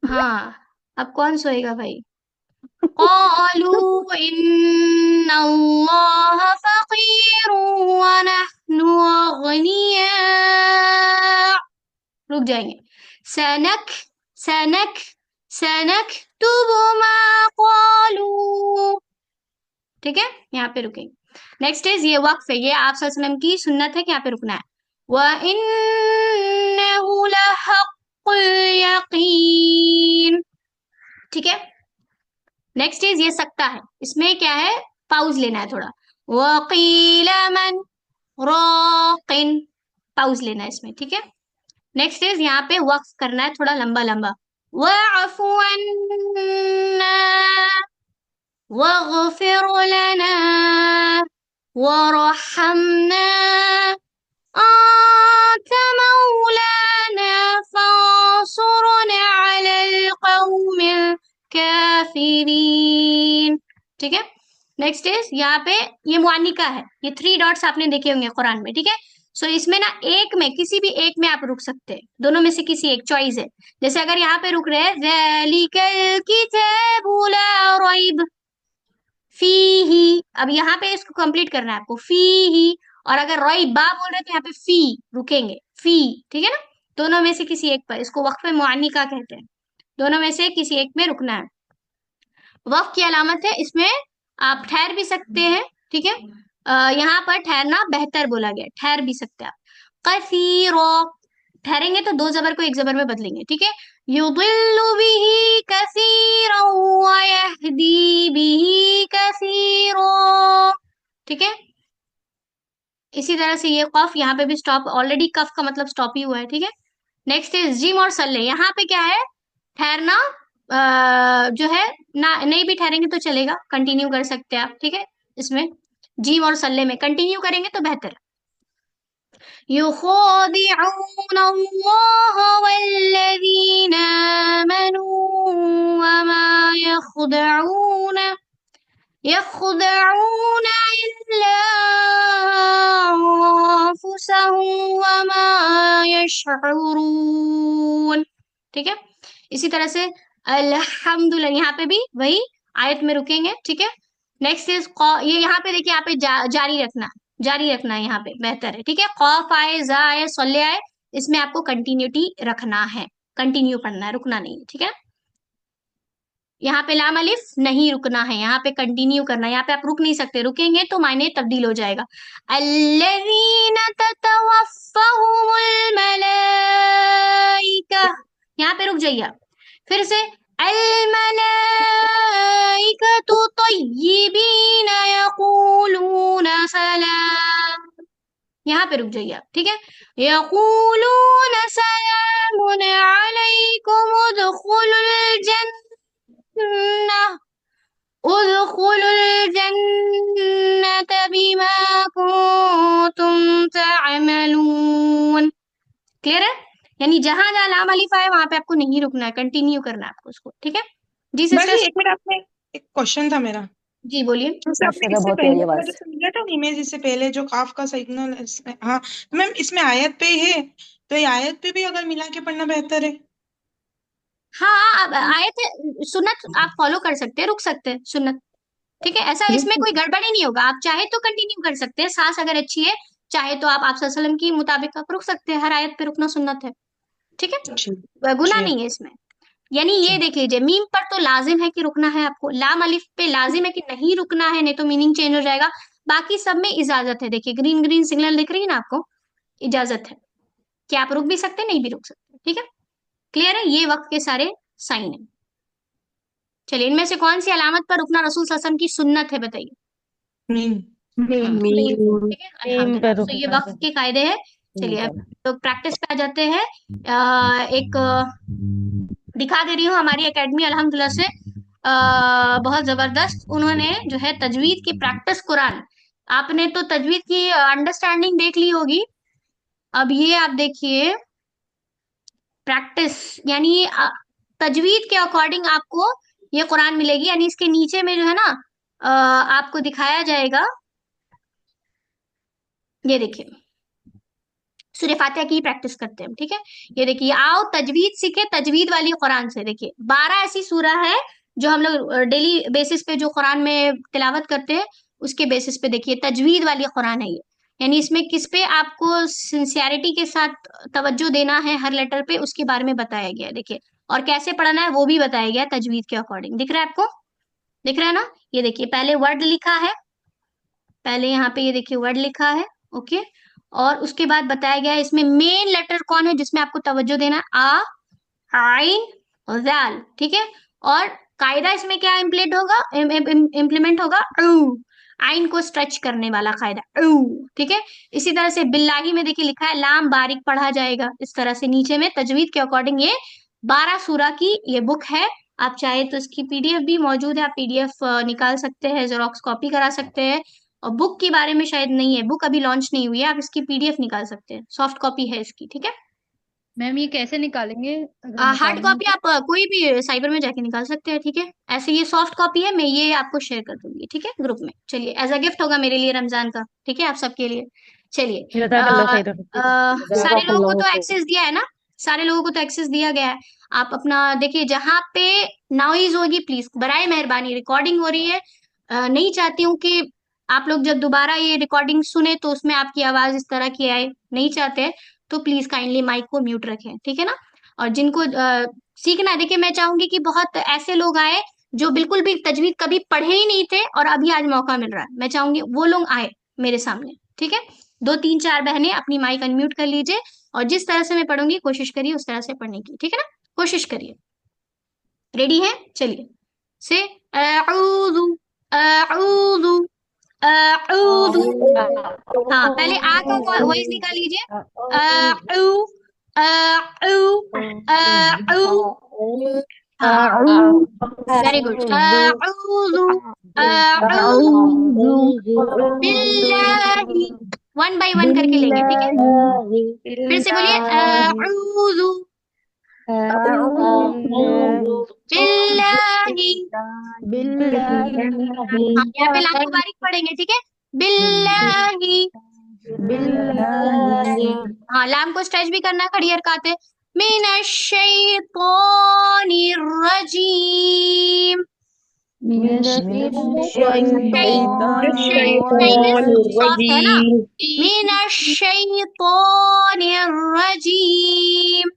हाँ, अब कौन सोएगा भाई? क़ालू इन्नल्लाह फ़क़ीरुन व नहनु अग़निया, रुक जाएंगे। सनक सनक सनक्तुबु मा क़ालू, ठीक है? यहाँ पे रुकेंगे। नेक्स्ट इज ये वक्फ है, ये आप सल्लल्लाहु अलैहि वसल्लम की सुन्नत है कि यहाँ पे रुकना है। व इन्नहु लहक़्क़ुल यक़ीन, ठीक है? नेक्स्ट इज ये सकता है, इसमें क्या है? पाउज लेना है थोड़ा। वक़ील मन राक़िन, पाउज लेना है इसमें, ठीक है? नेक्स्ट इज यहाँ पे वक्फ करना है थोड़ा लंबा लंबा। वअफ़ु अन्ना वग़फ़िर लना वरहमना अंत मौलाना फंसुरना अलल क़ौमिल काफ़िरीन, ठीक है? नेक्स्ट इज यहाँ पे ये मुआनिका है, ये 3 डॉट्स आपने देखे होंगे कुरान में, ठीक है? सो इसमें ना एक में, किसी भी एक में आप रुक सकते हैं, दोनों में से किसी एक चॉइस है। जैसे अगर यहाँ पे रुक रहे हैं ज़ालिकल किताबु ला रैब फीही, अब यहाँ पे इसको कंप्लीट करना है आपको, फीही। और अगर रैबा बोल रहे तो यहाँ पे फी रुकेंगे, फी, ठीक है ना? दोनों में से किसी एक पर, इसको वक्फ मुआनिका कहते हैं। दोनों में से किसी एक में रुकना है। वक्फ की अलामत है, इसमें आप ठहर भी सकते हैं, ठीक है? यहाँ पर ठहरना बेहतर बोला गया, ठहर भी सकते हैं आप। कसीरो, ठहरेंगे तो 2 जबर को 1 जबर में बदलेंगे, ठीक है? युदिल्लु बिही कसीरन व यहदी बिही कसीरो, ठीक है? इसी तरह से ये कफ, यहाँ पे भी स्टॉप, ऑलरेडी कफ का मतलब स्टॉप ही हुआ है, ठीक है? नेक्स्ट इज जिम और सल्ले, यहाँ पे क्या है? ठहरना जो है ना, नहीं भी ठहरेंगे तो चलेगा, कंटिन्यू कर सकते हैं आप, ठीक है? इसमें जीम और सल्ले में कंटिन्यू करेंगे तो बेहतर है। युखादिऊन अल्लाह वल्लज़ीना आमनू वमा यख़दऊन इल्ला अनफुसहुम वमा यशऊरून, ठीक है? इसी तरह से अल्हम्दुलिल्लाह, यहाँ पे भी वही आयत में रुकेंगे, ठीक है? नेक्स्ट इज ये यहाँ पे देखिए, यहाँ पे जारी रखना, जारी रखना है, यहाँ पे बेहतर है, ठीक है? खौफ आए, जा आए, सल्ले आए, इसमें आपको कंटिन्यूटी रखना है, कंटिन्यू पढ़ना है, रुकना नहीं है, ठीक है? यहाँ पे लाम अलिफ नहीं रुकना है, यहाँ पे कंटिन्यू करना है। यहाँ पे आप रुक नहीं सकते, रुकेंगे तो मायने तब्दील हो जाएगा। अल्लज़ीना ततवफ़्फ़ाहुमुल मलाइका, यहाँ पे रुक जाइए आप। फिर से अल मलाइकतु तय्यिबीना यक़ूलूना सलाम, यहाँ पे रुक जाइए आप, ठीक है? यक़ूलूना सलामुन अलैकुम उदखुलुल जन्नत बिमा कुंतुम तअमलून, क्लियर है? यानी जहां जहां लाम अलिफ आए वहां पे आपको नहीं रुकना है, कंटिन्यू करना है आपको उसको, ठीक है? जी मैडम सिस्टर्स। जी 1 मिनट, एक क्वेश्चन था मेरा। जी बोलिए। जैसे आपने माशाल्लाह इससे बहुत प्यारी पहले वाला आवाज। जो समझा था इमेज, इससे पहले जो काफ का सिग्नल इसमें, हाँ तो मैम इसमें आयत पे ही है, तो ये आयत पे भी अगर मिला के पढ़ना बेहतर है? हाँ, अब आयत सुन्नत आप फॉलो कर सकते हैं, रुक सकते हैं सुन्नत, ठीक है। ऐसा इसमें कोई गड़बड़ी नहीं होगा, आप चाहे तो कंटिन्यू कर सकते हैं, सांस अगर अच्छी है, चाहे तो आप सल्लल्लाहु अलैहि वसल्लम की मुताबिक आप रुक सकते हैं, हर आयत पे रुकना सुन्नत है, ठीक है, गुनाह नहीं है इसमें। यानी ये देख लीजिए, मीम पर तो लाजिम है कि रुकना है आपको, लाम अलिफ पे लाजिम है कि नहीं रुकना है, नहीं तो मीनिंग चेंज हो जाएगा। बाकी सब में इजाजत है, देखिए ग्रीन ग्रीन सिग्नल दिख रही है ना आपको, इजाजत है कि आप रुक भी सकते हैं, नहीं भी रुक सकते, ठीक है। क्लियर है, ये वक्त के सारे साइन है। चलिए, इनमें से कौन सी अलामत पर रुकना रसूल सल्लल्लाहु अलैहि वसल्लम की सुन्नत है, बताइए। ठीक है, अल्हम्दुलिल्लाह। तो ये वक्त के कायदे हैं। चलिए अब तो प्रैक्टिस पे आ जाते हैं। एक दिखा दे रही हूँ हमारी एकेडमी अल्हम्दुलिल्लाह से, बहुत जबरदस्त उन्होंने जो है तजवीद की प्रैक्टिस कुरान, आपने तो तजवीद की अंडरस्टैंडिंग देख ली होगी, अब ये आप देखिए प्रैक्टिस, यानी तजवीद के अकॉर्डिंग आपको ये कुरान मिलेगी, यानी इसके नीचे में जो है ना आपको दिखाया जाएगा, ये देखिए सूरह फातिहा की प्रैक्टिस करते हैं हम, ठीक है। ये देखिए, आओ तजवीद सीखे तजवीद वाली कुरान से। देखिए 12 ऐसी सूरह है जो हम लोग डेली बेसिस पे जो कुरान में तिलावत करते हैं, उसके बेसिस पे देखिए तजवीद वाली कुरान है ये, यानी इसमें किस पे आपको सिंसियरिटी के साथ तवज्जो देना है हर लेटर पे, उसके बारे में बताया गया है, देखिए। और कैसे पढ़ना है वो भी बताया गया है तजवीद के अकॉर्डिंग, दिख रहा है आपको, दिख रहा है ना। ये देखिए पहले वर्ड लिखा है, पहले यहाँ पे ये देखिए वर्ड लिखा है, ओके, और उसके बाद बताया गया है इसमें मेन लेटर कौन है जिसमें आपको तवज्जो देना है, आ, आइन और जाल, ठीक है। और कायदा इसमें क्या इम्प्लीमेंट होगा, इम्प्लीमेंट होगा, आइन को स्ट्रेच करने वाला कायदा, ठीक है। इसी तरह से बिल्लाही में देखिए लिखा है लाम बारीक पढ़ा जाएगा, इस तरह से नीचे में तजवीद के अकॉर्डिंग ये 12 सूरा की ये बुक है। आप चाहे तो इसकी पीडीएफ भी मौजूद है, आप पीडीएफ निकाल सकते हैं, जेरोक्स कॉपी करा सकते हैं। और बुक के बारे में शायद नहीं है, बुक अभी लॉन्च नहीं हुई है, आप इसकी पीडीएफ निकाल सकते हैं, सॉफ्ट कॉपी है इसकी, ठीक है। मैम ये कैसे निकालेंगे अगर हार्ड निकालेंगे कॉपी तो? आप कोई भी साइबर में जाके निकाल सकते हैं, ठीक है। ऐसे ये सॉफ्ट कॉपी है, मैं ये आपको शेयर कर दूंगी, ठीक है, ग्रुप में। चलिए, एज अ गिफ्ट होगा मेरे लिए रमजान का, ठीक है, आप सबके लिए। चलिए, सारे लोगों को तो एक्सेस दिया है ना, सारे लोगों को तो एक्सेस दिया गया है। आप अपना देखिए, जहां पे नॉइज होगी प्लीज बराए मेहरबानी, रिकॉर्डिंग हो रही है, नहीं चाहती हूँ कि आप लोग जब दोबारा ये रिकॉर्डिंग सुने तो उसमें आपकी आवाज इस तरह की आए, नहीं चाहते, तो प्लीज काइंडली माइक को म्यूट रखें, ठीक है ना। और जिनको सीखना है, देखिए मैं चाहूंगी कि बहुत ऐसे लोग आए जो बिल्कुल भी तजवीद कभी पढ़े ही नहीं थे और अभी आज मौका मिल रहा है, मैं चाहूंगी वो लोग आए मेरे सामने, ठीक है। 2 3 4 बहनें अपनी माइक अनम्यूट कर लीजिए, और जिस तरह से मैं पढ़ूंगी कोशिश करिए उस तरह से पढ़ने की, ठीक है ना, कोशिश करिए। रेडी है, चलिए से अऊज़ु अऊज़ु अऊज़ु, हाँ पहले आ का वॉइस निकाल लीजिए, अऊ अऊ अऊ, हाँ वेरी गुड, अऊज़ु अऊज़ु बिल्लाहि, 1 बाय 1 करके लेंगे, ठीक है। फिर से बोलिए, अऊज़ु बिल्लाहि, हाँ यहाँ पे लाम को बारीक पढ़ेंगे, ठीक है, बिल्लाहि, हाँ लाम को स्ट्रेच भी करना है, खड़ी हरकत है, मिनश्शैतानिर रजीम, सॉफ्ट है ना, मिनश्शैतानिर रजीम,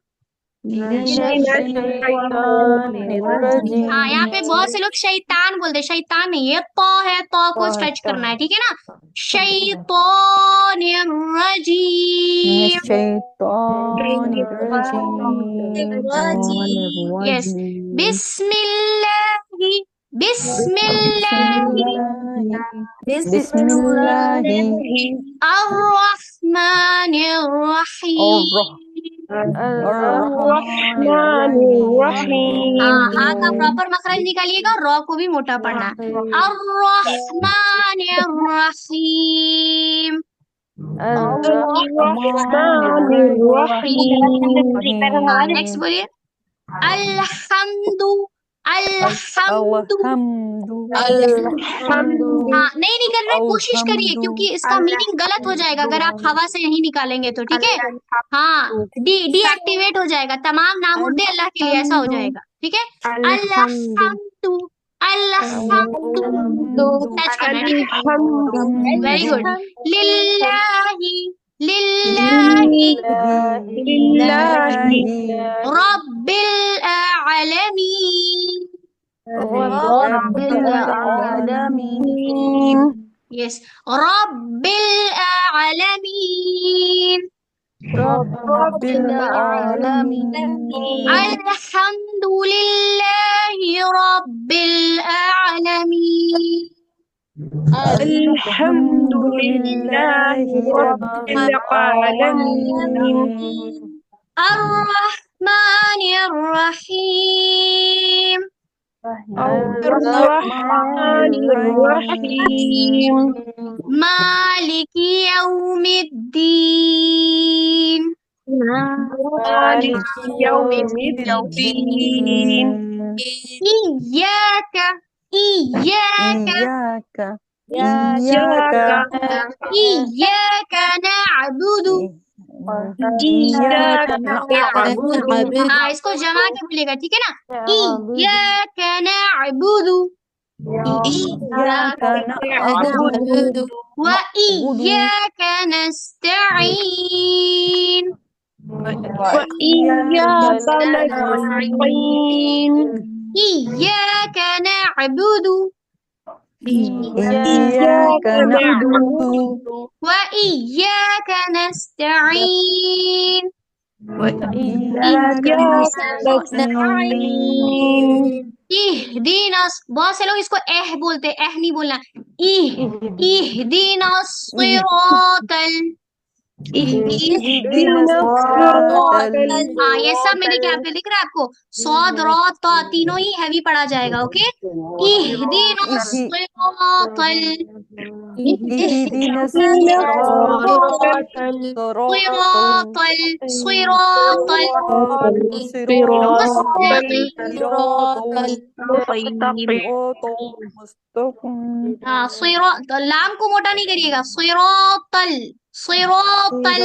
हाँ यहाँ पे बहुत से लोग शैतान बोलते हैं, शैतान नहीं है, तो है, तो को स्ट्रेच करना है, ठीक है ना, शैतानिर रजीम, यस, बिस्मिल्लाहि बिस्मिल्लाहि अर्रहमानिर रहीम, हाँ का प्रॉपर मखरज निकालिएगा, रॉ को भी मोटा पढ़ना है, अर्रहमानिर रहीम, नेक्स्ट बोलिए, अल्हम्दु अलहम्दु। हाँ, नहीं कर रहे, कोशिश करिए क्योंकि इसका मीनिंग गलत हो जाएगा अगर आप हवा से यही निकालेंगे तो, ठीक है। हाँ, डीएक्टिवेट हो जाएगा, तमाम नाम मुर्दे अल्लाह के लिए, ऐसा हो जाएगा, ठीक है। अलहम्दु, अलहम्दु टच करना, ठीक है। Very good. लिल्लाही, लिल्लाही रब्बिल आलमीन, यस, रब्बिल आलमीन, अल्हम्दुलिल्लाहि रब्बिल आलमीन, अल्हम्दुलिल्लाहि रब्बिल आलमीन, अर्रहमानिर रहीम, अर्रहमानिर रहीम, मालिकी यौमिद्दीन, मालिकी यौमिद्दीन, इय्याका, इय्याका, इय्याका नअबुदु, इय्याका नअबुदु, हाँ इसको जमा के बोलेगा, ठीक है ना। इय्याका नअबुदु, इय्याका नअबुदु व इय्याका नस्तईन, वइय्याका नस्तईन, इय्याका नअबुदु इय्याका नअबुदु व इय्याका नस्तईन, वइय्याका नस्तईन, इहदीनस, बहुत से लोग इसको एह बोलते हैं, एह नहीं बोलना, इहदीनस सिरातल, हाँ ये सब में देखिए, आप लिख रहे हैं आपको सौद रौ तो तीनों ही हैवी पढ़ा जाएगा, ओके। इहदीनस सिरातल, सिरातल, हाँ सिरात, लाम को मोटा नहीं करिएगा, सिरातल, सिरातल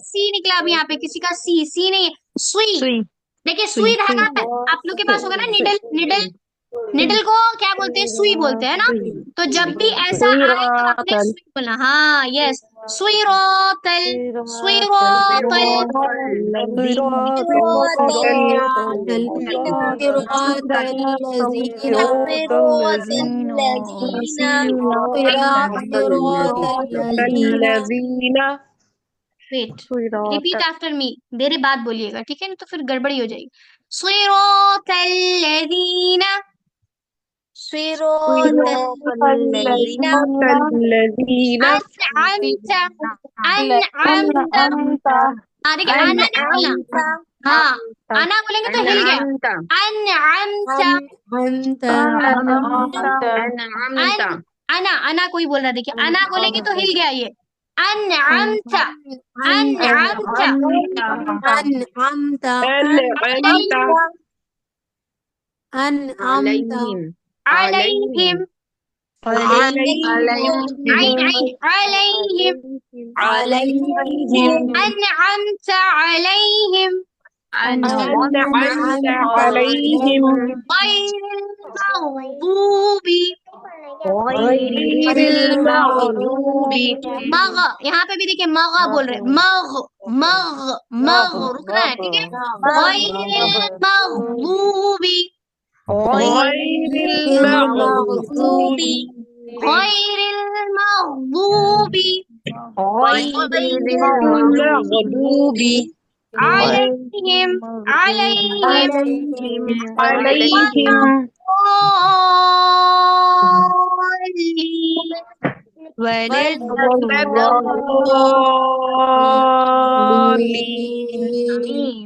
सी निकला अब यहाँ पे, किसी का सी नहीं है, सुई। देखिए सुई धागा आप लोग के पास होगा ना, निडल, निडल, निडल को क्या बोलते हैं, सुई बोलते हैं ना। तो जब भी ऐसा आए तो आपने सुई बोलना, हाँ यस, सुइरातल, सुइरातल, वेट, रिपीट आफ्टर मी, मेरे बाद बोलिएगा, ठीक है ना, तो फिर गड़बड़ी हो जाएगी। सिरातल लज़ीना, सिरातल लज़ीना अनअमता, अनअमता, हाँ देखिए आना नहीं बोलना, हाँ आना बोलेंगे तो हिल गया, अनअमता, आना कोई बोल रहा है, देखिए आना बोलेंगे तो हिल गया ये, अनअमता, अनअमता, अनअमता, अनअमता अलैहिम, अलैहिम, अनअमता अलैहिम, अनअमता अलैहिम, गैरिल मग़दूबी, मग, यहाँ पे भी देखिए मग बोल रहे, मग, मग, मग रुकना है, ठीक है। गैरिल मग़दूबी, गैरिल मग़दूबी, गैरिल मग़दूबी, अलैहिम, अलैहिम, अलैहिम आमीन।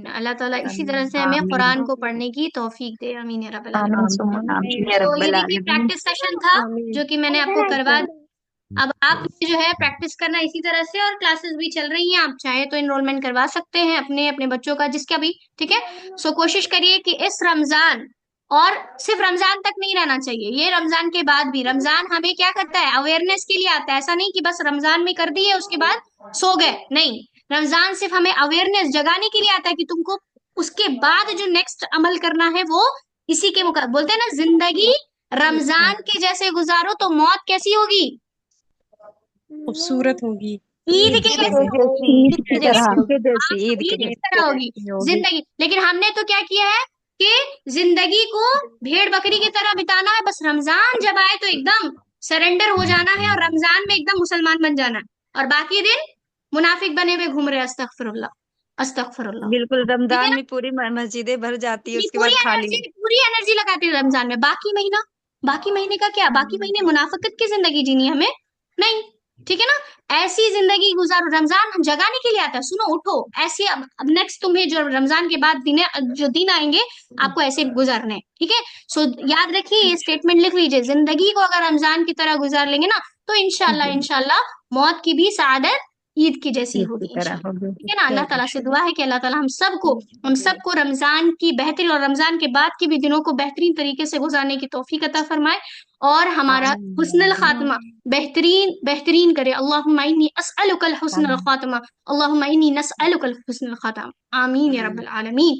अल्लाह ताला इसी तरह से हमें कुरान को पढ़ने की तौफीक दे। आमीन या रब्बल आमीन। तो ये देखिए प्रैक्टिस सेशन था जो कि मैंने आपको करवा दिया। अब आपने जो है प्रैक्टिस करना इसी तरह से, और क्लासेस भी चल रही हैं, आप चाहे तो एनरोलमेंट करवा सकते हैं अपने अपने बच्चों का, जिसका भी, ठीक है। सो कोशिश करिए कि इस रमजान, और सिर्फ रमजान तक नहीं रहना चाहिए, ये रमजान के बाद भी, रमजान हमें क्या करता है, अवेयरनेस के लिए आता है। ऐसा नहीं कि बस रमजान में कर दिए उसके बाद सो गए, नहीं। रमजान सिर्फ हमें अवेयरनेस जगाने के लिए आता है कि तुमको उसके बाद जो नेक्स्ट अमल करना है वो इसी के मुकाबले, बोलते हैं ना, जिंदगी रमजान के जैसे गुजारो तो मौत कैसी होगी, खूबसूरत होगी। ईद के ईद जैसी होगी, ईद की ठीक है? तरह ईद के जैसी, हाँ, ईद के ईद की जैसी तरह होगी जिंदगी। लेकिन हमने तो क्या किया है कि जिंदगी को भेड़ बकरी की तरह बिताना है, बस रमजान जब आए तो एकदम सरेंडर हो जाना है, और रमजान में एकदम मुसलमान बन जाना है, और बाकी दिन मुनाफिक बने हुए घूम रहे हैं। अस्तगफिरुल्लाह, अस्तगफिरुल्लाह। बिल्कुल ठीक है रमजान ना? में पूरी मस्जिदें भर जाती है, ये उसके बाद खाली। पूरी एनर्जी लगाते हैं रमजान में। बाकी महीने का क्या, बाकी महीने मुनाफिकत की जिंदगी जीनी है हमें, नहीं, ठीक है ना? ऐसी जिंदगी गुजारो, रमजान हम जगाने के लिए आता है, सुनो उठो ऐसे। अब नेक्स्ट तुम्हें जो रमजान के बाद दिन, जो दिन आएंगे आपको ऐसे गुजारने हैं, ठीक है? सो याद रखिए, ये स्टेटमेंट लिख लीजिए, जिंदगी को अगर रमजान की तरह गुजार लेंगे ना, तो इंशाल्लाह इंशाल्लाह मौत की भी सादत ईद की जैसी ईद की होगी तरह इंशाल्लाह, होगी। ठीक है ना? अल्लाह ताला से दुआ है कि अल्लाह ताला हम सबको रमजान की बेहतरीन और रमजान के बाद के भी दिनों को बेहतरीन तरीके से गुजारने की तौफीक अता फरमाए, और हमारा हुस्नुल खातिमा बेहतरीन करे। अल्लाहुम्मा इन्नी अस्अलुकल हुस्नुल खातिमा, अल्लाहुम्मा इन्नी नस्अलुकल हुस्नुल खातिमा, आमीन या रब्बल आलमीन।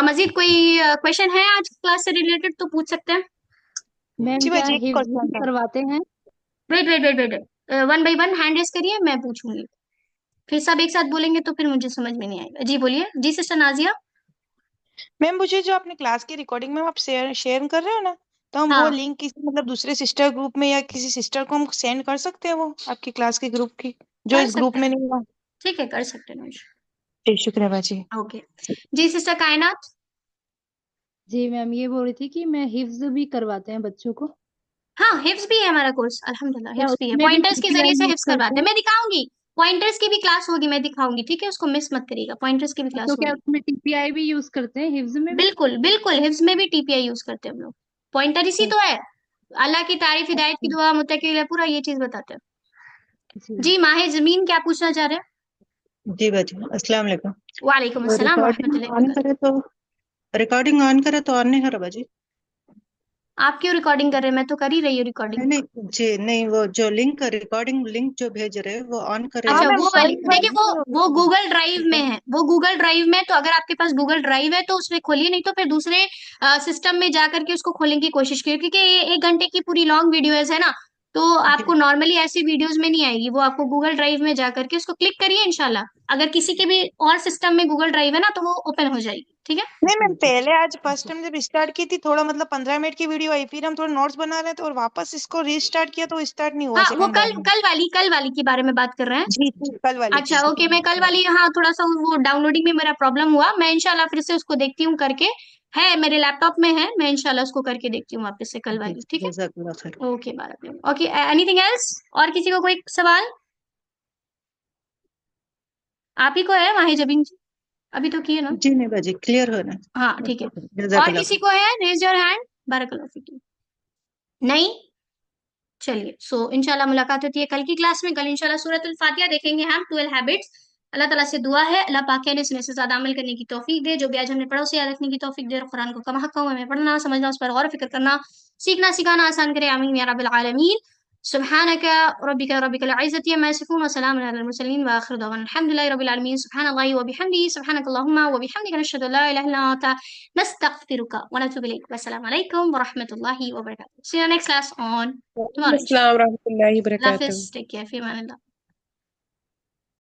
मजीद कोई क्वेश्चन है आज क्लास से रिलेटेड तो पूछ सकते हैं। मैम जी क्या बाजी, एक हिफ्ज क्वेश्चन भी था। करवाते हैं? Wait wait wait wait, one by one hand raise करिए, मैं पूछूंगी, फिर सब एक साथ बोलेंगे तो फिर मुझे समझ में नहीं आएगा। जी बोलिए, जी सिस्टर नाजिया। मैम मुझे जो अपने क्लास की रिकॉर्डिंग में आप शेयर कर रहे हो ना, तो हम वो हाँ लिंक किसी मतलब दूसरे सिस्टर ग्रुप में या किसी सिस्टर को हम सेंड कर सकते हैं, वो आपकी क्लास के ग्रुप की, जो कर इस ग्रुप सकते में हैं, नहीं हुआ? ठीक है, कर सकते हैं। जी शुक्रिया बाजी। ओके, जी सिस्टर कायनात। जी मैम ये बोल रही थी कि मैं हिफ्ज भी करवाते हैं बच्चों को। हाँ, हिफ्स भी है हमारा कोर्स, अल्हम्दुलिल्लाह क्या हिफ्स भी है, उसमें भी पॉइंटर्स के टीपीआई जरिए से यूज हिफ्स करते करवाते हैं। हैं? मैं दिखाऊंगी, पॉइंटर्स की भी क्लास होगी, मैं दिखाऊंगी, ठीक है? उसको मिस मत करिएगा, पॉइंटर्स की भी तो क्लास क्या होगी। उसमें टीपीआई भी यूज करते हैं हिफ्ज में भी? बिल्कुल बिल्कुल, हिफ्स में भी टीपीआई यूज करते हैं हम लोग, पॉइंटर इसी तो है। अल्लाह की तारीफ, हिदायत की अच्छा दुआ, मुत्तकी है, पूरा ये चीज बताते हैं। जी जी माहे जमीन, क्या पूछना चाह रहे हैं? जी बाजी, अस्सलाम वालेकुम। वालेकुम वो अस्सलाम रिकॉर्डिंग वरहमतुल्लाहि ऑन वबरकातुहू। करे तो ऑन नहीं हो रहा बाजी। आप क्यों रिकॉर्डिंग कर रहे हैं? मैं तो कर ही रही हूँ रिकॉर्डिंग। नहीं जी, नहीं, वो जो रिकॉर्डिंग लिंक जो भेज रहे हैं वो ऑन करे हाँ अच्छा, मैम, वो कल वाली देखिए, वो कल गूगल ड्राइव में है, वो गूगल ड्राइव में, तो अगर आपके पास गूगल ड्राइव है तो उसमें खोलिए, नहीं तो फिर दूसरे सिस्टम में जा करके उसको खोलने की कोशिश कीजिए, क्योंकि ये 1 घंटे की पूरी लॉन्ग वीडियोस है ना, तो आपको नॉर्मली ऐसी वीडियोस में नहीं आएगी, वो आपको गूगल ड्राइव में जा करके उसको क्लिक करिए, इंशाल्लाह अगर किसी के भी और सिस्टम में गूगल ड्राइव है ना तो वो ओपन हो जाएगी, ठीक है? नहीं मैम, पहले आज फर्स्ट टाइम जब स्टार्ट की थी, थोड़ा मतलब 15 मिनट की वीडियो आई, फिर हम थोड़ा नोट्स बना रहे थे और वापस इसको रीस्टार्ट किया तो स्टार्ट नहीं हुआ हाँ, वो सेकंड बार में। कल वाली के बारे में बात कर रहे हैं। जी जी, कल वाली अच्छा चीज। ओके, मैं कल वाली, हाँ थोड़ा सा वो डाउनलोडिंग में मेरा प्रॉब्लम हुआ, मैं इंशाल्लाह फिर से उसको देखती हूँ करके, है मेरे लैपटॉप में है, मैं इंशाल्लाह उसको करके देखती हूँ वापस से कल वाली, ठीक है? जज़ाकल्लाह खैर। ओके बारक, ओके, एनीथिंग एल्स? और किसी को कोई सवाल? आप ही को है माही जबीन जी, अभी तो किए ना? जी नहीं बाजी, क्लियर हो ना। हाँ ठीक है, और जज़ाकल्लाह किसी खैर। को है? रेज योर हैंड, बारकल्लाह फीक। नहीं, चलिए, सो इंशाल्लाह मुलाकात होती है कल की क्लास में। कल इंशाल्लाह सूरतुल फातिहा देखेंगे हम, 12 हैबिट्स। अल्लाह ताला से दुआ है, अल्लाह पाक ने इसमें से ज्यादा अमल करने की तौफीक दे, जो भी आज हमने पढ़ा उसे याद रखने की तौफीक दे, और कुरान को कमा हक हमें पढ़ना समझना, उस पर गौर फिक्र करना, सीखना सिखाना आसान करे, आमीन या रब्बिल आलमीन। सुब्हानका रब्बिकल इज्जति अम्मा यसिफून व सलामुन अलल मुरसलीन व आखिरु दअवाना अल्हम्दुलिल्लाहि रब्बिल आलमीन। सुब्हानल्लाहि व बिहम्दिही, सुब्हानकल्लाहुम्मा व बिहम्दिका, नशहदु अन ला इलाहा इल्ला अंता, नस्तगफिरुका व नतूबु इलैक। वस्सलामु अलैकुम व रहमतुल्लाहि व बरकातुहू। See you next class on tomorrow, inshallah. अस्सलाम रहमतुल्लाहि Allah Hafiz. वबरकातुहू। Take care. Fi amanillah.